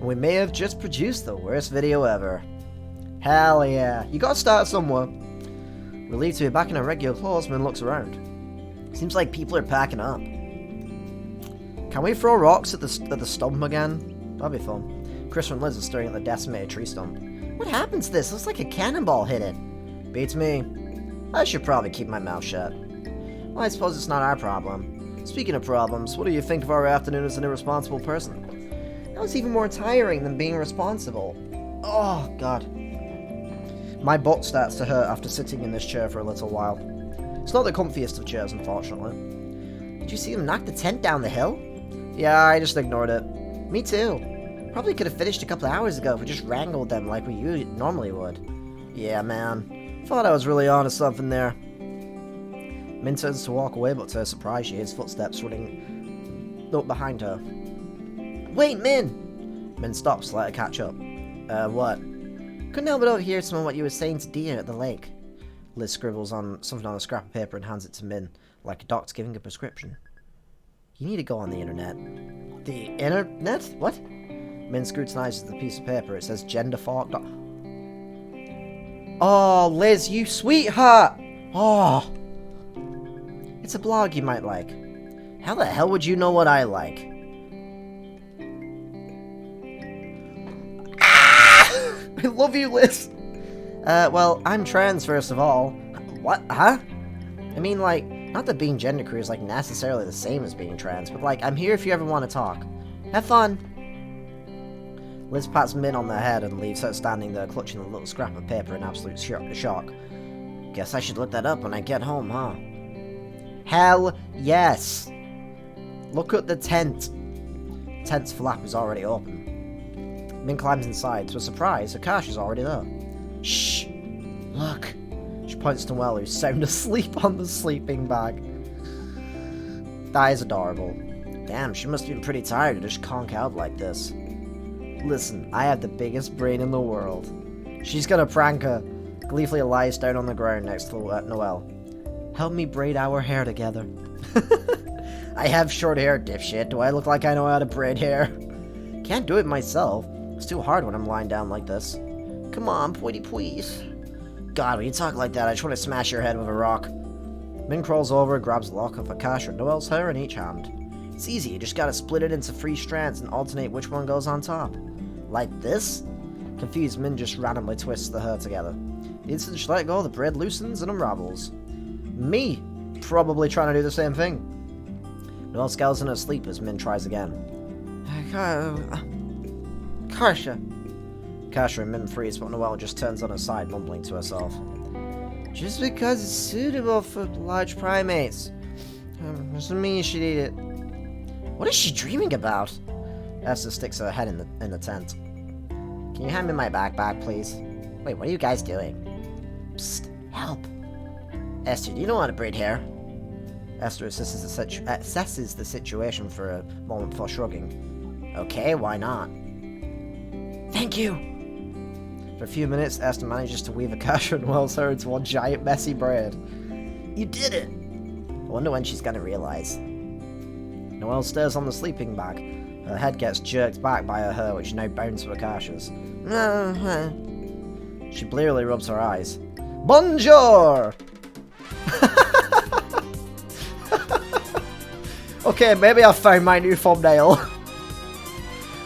We may have just produced the worst video ever. Hell yeah. You gotta start somewhere. Relieved to be back in a regular clothes, Min looks around. Seems like people are packing up. Can we throw rocks at the stump again? That'd be fun. Chris and Liz are staring at the decimated tree stump. What happened to this? Looks like a cannonball hit it. Beats me. I should probably keep my mouth shut. Well, I suppose it's not our problem. Speaking of problems, what do you think of our afternoon as an irresponsible person? That was even more tiring than being responsible. Oh, God. My butt starts to hurt after sitting in this chair for a little while. It's not the comfiest of chairs, unfortunately. Did you see him knock the tent down the hill? Yeah, I just ignored it. Me too. Probably could have finished a couple of hours ago if we just wrangled them like we normally would. Yeah, man. Thought I was really onto something there. Min turns to walk away, but to her surprise, she hears footsteps running up behind her. Wait, Min! Min stops to let her catch up. What? Couldn't help but overhear some of what you were saying to Deer at the lake. Liz scribbles on something on a scrap of paper and hands it to Min, like a doctor giving a prescription. You need to go on the internet. The internet? What? Min scrutinizes the piece of paper. It says genderfork. Oh, Liz, you sweetheart! Oh! It's a blog you might like. How the hell would you know what I like? I love you, Liz. Well, I'm trans, first of all. What? Huh? I mean, like, not that being genderqueer is, like, necessarily the same as being trans, but, like, I'm here if you ever want to talk. Have fun. Liz pats Min on the head and leaves her standing there clutching a little scrap of paper in absolute shock. Guess I should look that up when I get home, huh? Hell yes! Look at the tent. Tent's flap is already open. Min climbs inside. To her surprise, Akash is already there. Shh! Look! She points to Noelle, who's sound asleep on the sleeping bag. That is adorable. Damn, she must have been pretty tired to just conk out like this. Listen, I have the biggest brain in the world. She's gonna prank her. Gleefully lies down on the ground next to Noelle. Help me braid our hair together. I have short hair, dipshit. Do I look like I know how to braid hair? Can't do it myself. It's too hard when I'm lying down like this. Come on, pointy please. God, when you talk like that, I just want to smash your head with a rock. Min crawls over, grabs a lock of Akash and Noelle's hair in each hand. It's easy, you just gotta split it into 3 strands and alternate which one goes on top. Like this? Confused, Min just randomly twists the hair together. The instant she let go, the braid loosens and unravels. Me, probably trying to do the same thing. Noelle scowls in her sleep as Min tries again. Karsha. Kasha and Min freeze, but Noelle just turns on her side, mumbling to herself. Just because it's suitable for large primates. Doesn't mean you should eat it. What is she dreaming about? Esther sticks her head in the tent. Can you hand me my backpack, please? Wait, what are you guys doing? Psst, help. Esther, do you know how to braid hair? Esther assesses the situation for a moment before shrugging. Okay, why not? Thank you! For a few minutes, Esther manages to weave Akash and Noelle's hair into one giant messy braid. You did it! I wonder when she's gonna realize. Noelle stares on the sleeping bag. Her head gets jerked back by her hair, which is now bound to Akash's. She blearily rubs her eyes. Bonjour! Okay, maybe I've found my new thumbnail.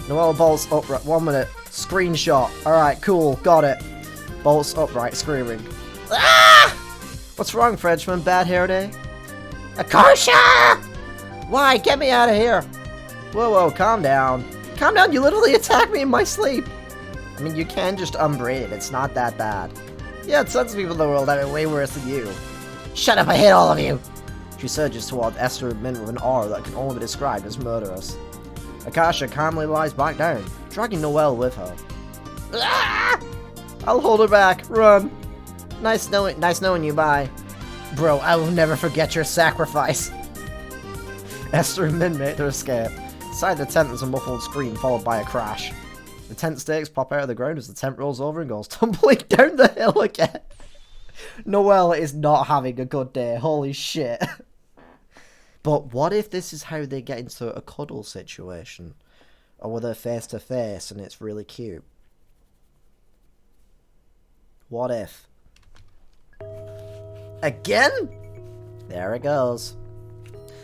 Noelle bolts upright. 1 minute. Screenshot. Alright, cool. Got it. Bolts upright, screaming. Ah! What's wrong, Frenchman? Bad hair day? Akasha! Why? Get me out of here. Whoa, calm down. Calm down, you literally attacked me in my sleep. I mean, you can just unbraid it. It's not that bad. Yeah, tons of people in the world have it way worse than you. Shut up, I hate all of you. She surges toward Esther and Min with an aura that can only be described as murderous. Akasha calmly lies back down, dragging Noelle with her. Ah! I'll hold her back. Run. Nice knowing you, bye. Bro, I will never forget your sacrifice. Esther and Min made their escape. Inside the tent there's a muffled scream followed by a crash.
The tent stakes pop out of the ground as the tent rolls over and goes tumbling down the hill again. Noelle is not having a good day. Holy shit. But what if this is how they get into a cuddle situation? Or where they're face to face and it's really cute? What if? Again? There it goes.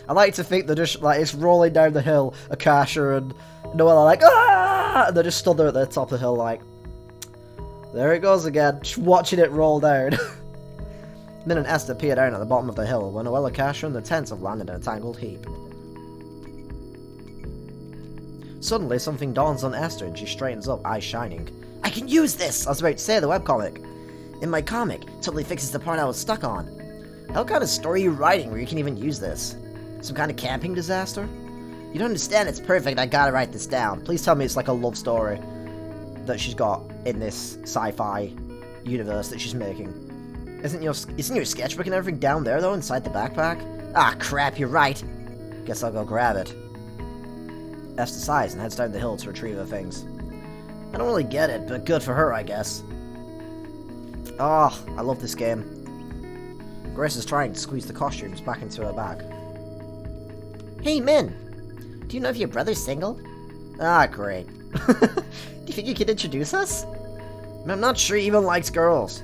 I like to think they're just like it's rolling down the hill. Akasha and Noelle are like, ah! And they're just stood there at the top of the hill like, there it goes again, just watching it roll down. Min and Esther peer down at the bottom of the hill when Noelle, Akasha and the tents have landed in a tangled heap. Suddenly, something dawns on Esther and she straightens up, eyes shining. I can use this! I was about to say the webcomic. In my comic, totally fixes the part I was stuck on. What kind of story are you writing where you can even use this? Some kind of camping disaster? You don't understand, it's perfect, I gotta write this down. Please tell me it's like a love story that she's got in this sci-fi universe that she's making. Isn't your sketchbook and everything down there though, inside the backpack? Ah crap, you're right. Guess I'll go grab it. Esther sighs and heads down the hill to retrieve her things. I don't really get it, but good for her, I guess. Oh, I love this game. Grace is trying to squeeze the costumes back into her bag. Hey, Min! Do you know if your brother's single? Ah, great. Do you think you could introduce us? I'm not sure he even likes girls.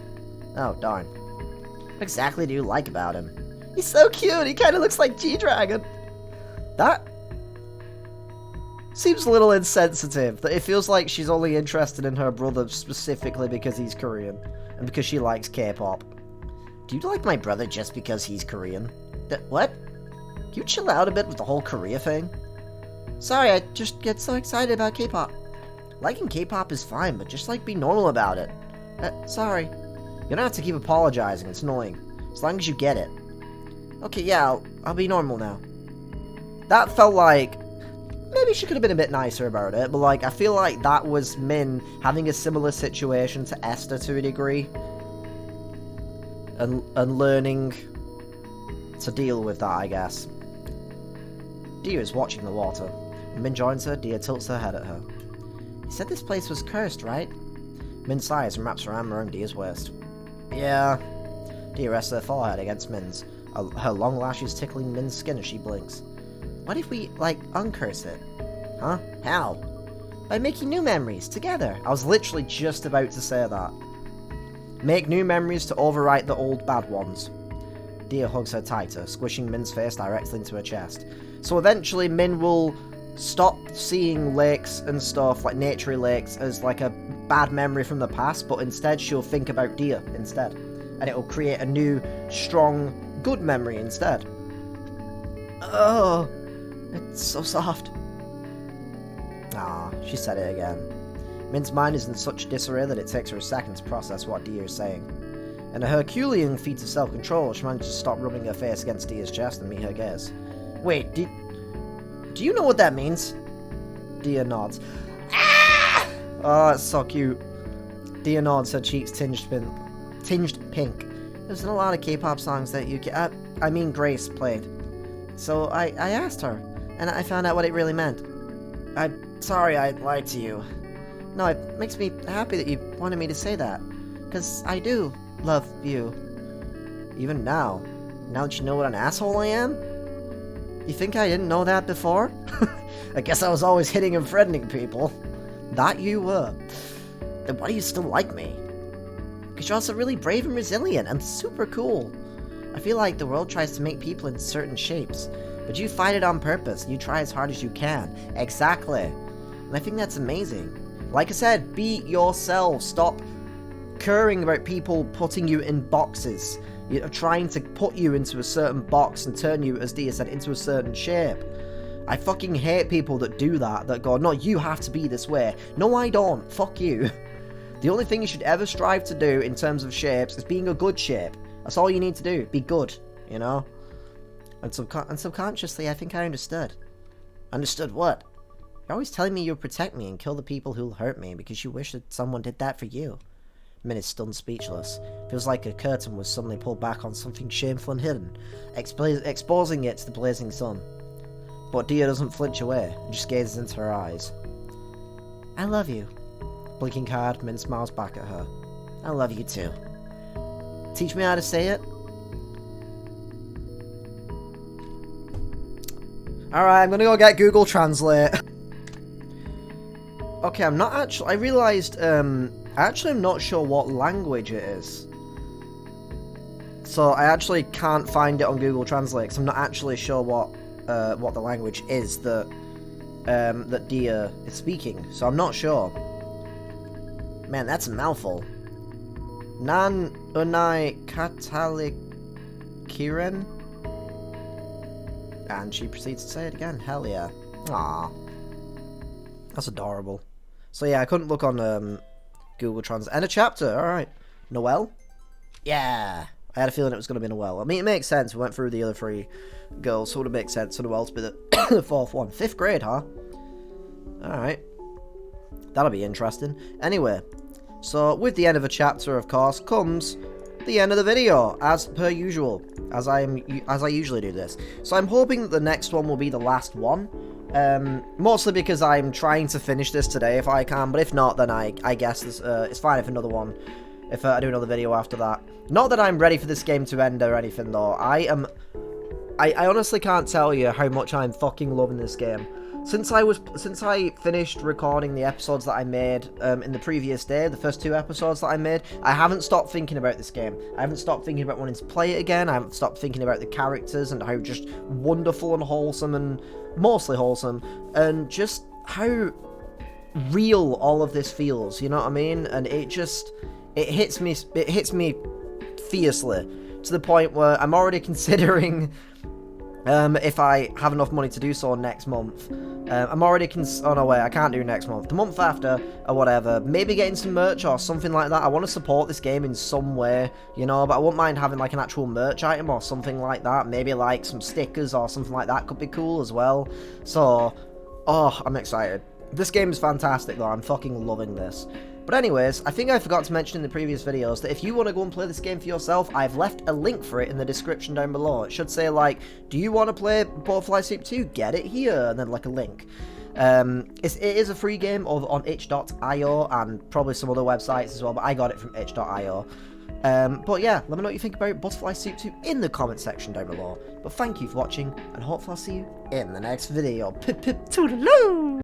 Oh, darn. What exactly do you like about him? He's so cute, he kinda looks like G-Dragon. That seems a little insensitive, that it feels like she's only interested in her brother specifically because he's Korean, and because she likes K-pop. Do you like my brother just because he's Korean? What? Can you chill out a bit with the whole Korea thing? Sorry, I just get so excited about K-pop. Liking K-pop is fine, but just be normal about it. Sorry. You don't have to keep apologizing, it's annoying. As long as you get it. Okay, yeah, I'll be normal now. That felt like... maybe she could have been a bit nicer about it, but I feel like that was Min having a similar situation to Esther to a degree. And learning to deal with that, I guess. Dia is watching the water. When Min joins her, Dia tilts her head at her. You said this place was cursed, right? Min sighs and wraps her arm around Dia's waist. Yeah. Dia rests her forehead against Min's, her long lashes tickling Min's skin as she blinks. What if we, uncurse it? Huh? How? By making new memories, together. I was literally just about to say that. Make new memories to overwrite the old bad ones. Dia hugs her tighter, squishing Min's face directly into her chest. So eventually Min will stop seeing lakes and stuff, like naturey lakes, as a bad memory from the past, but instead she'll think about Dia instead. And it'll create a new, strong, good memory instead. Oh, it's so soft. Ah, she said it again. Min's mind is in such disarray that it takes her a second to process what Dia is saying. In a Herculean feat of self-control, she manages to stop rubbing her face against Dia's chest and meet her gaze. Wait, do you know what that means? Dia nods. Ah! Oh, it's so cute. Dia nods, her cheeks tinged pink. There's a lot of K-pop songs that Grace played. So I asked her, and I found out what it really meant. I'm sorry I lied to you. No, it makes me happy that you wanted me to say that. Because I do love you. Even now that you know what an asshole I am? You think I didn't know that before? I guess I was always hitting and threatening people. That you were. Then why do you still like me? Because you're also really brave and resilient and super cool. I feel like the world tries to make people in certain shapes, but you fight it on purpose and you try as hard as you can. Exactly. And I think that's amazing. Like I said, be yourself. Stop caring about people putting you in boxes. You're trying to put you into a certain box and turn you, as Dia said, into a certain shape. I fucking hate people that do that, that go, no, you have to be this way. No, I don't. Fuck you. The only thing you should ever strive to do in terms of shapes is being a good shape. That's all you need to do. Be good, you know? And subconsciously, I think I understood. Understood what? You're always telling me you'll protect me and kill the people who'll hurt me because you wish that someone did that for you. Min is stunned speechless. Feels like a curtain was suddenly pulled back on something shameful and hidden, exposing it to the blazing sun. But Dia doesn't flinch away, and just gazes into her eyes. I love you. Blinking card, Min smiles back at her.
I love you too. Teach me how to say it?
Alright, I'm gonna go get Google Translate. Okay, I'm not actually... I realised, actually I'm not sure what language it is. So I actually can't find it on Google Translate, because I'm not actually sure what the language is that Dia is speaking. So I'm not sure.
Man, that's a mouthful.
Nan unai katalik kiren? And she proceeds to say it again. Hell yeah. Aww. That's adorable. So yeah, I couldn't look on Google Translate. End of chapter, alright. Noelle?
Yeah.
I had a feeling it was going to be Noelle. I mean, it makes sense. We went through the other three girls, so it would make sense for Noelle to be the fourth one. 5th grade, huh? Alright. That'll be interesting. Anyway, so with the end of a chapter, of course, comes the end of the video, as per usual, as I usually do this. So I'm hoping that the next one will be the last one, mostly because I'm trying to finish this today if I can, but if not, then I guess this, it's fine if another one, if I do another video after that. Not that I'm ready for this game to end or anything, though. I honestly can't tell you how much I'm fucking loving this game. Since I finished recording the episodes that I made in the previous day, the first 2 episodes that I made, I haven't stopped thinking about this game. I haven't stopped thinking about wanting to play it again. I haven't stopped thinking about the characters and how just wonderful and wholesome, and mostly wholesome, and just how real all of this feels, you know what I mean? And it hits me fiercely, to the point where I'm already considering if I have enough money to do so next month. I'm already oh no wait, I can't do next month. The month after, or whatever, maybe getting some merch or something like that. I want to support this game in some way, you know, but I wouldn't mind having like an actual merch item or something like that. Maybe like some stickers or something like that could be cool as well. So, oh, I'm excited. This game is fantastic though, I'm fucking loving this. But anyways, I think I forgot to mention in the previous videos that if you want to go and play this game for yourself, I've left a link for it in the description down below. It should say like, do you want to play Butterfly Soup 2? Get it here, and then like a link. It is a free game over on itch.io and probably some other websites as well, but I got it from itch.io. But yeah, let me know what you think about Butterfly Soup 2 in the comment section down below. But thank you for watching, and hopefully I'll see you in the next video. Pip pip toodaloo!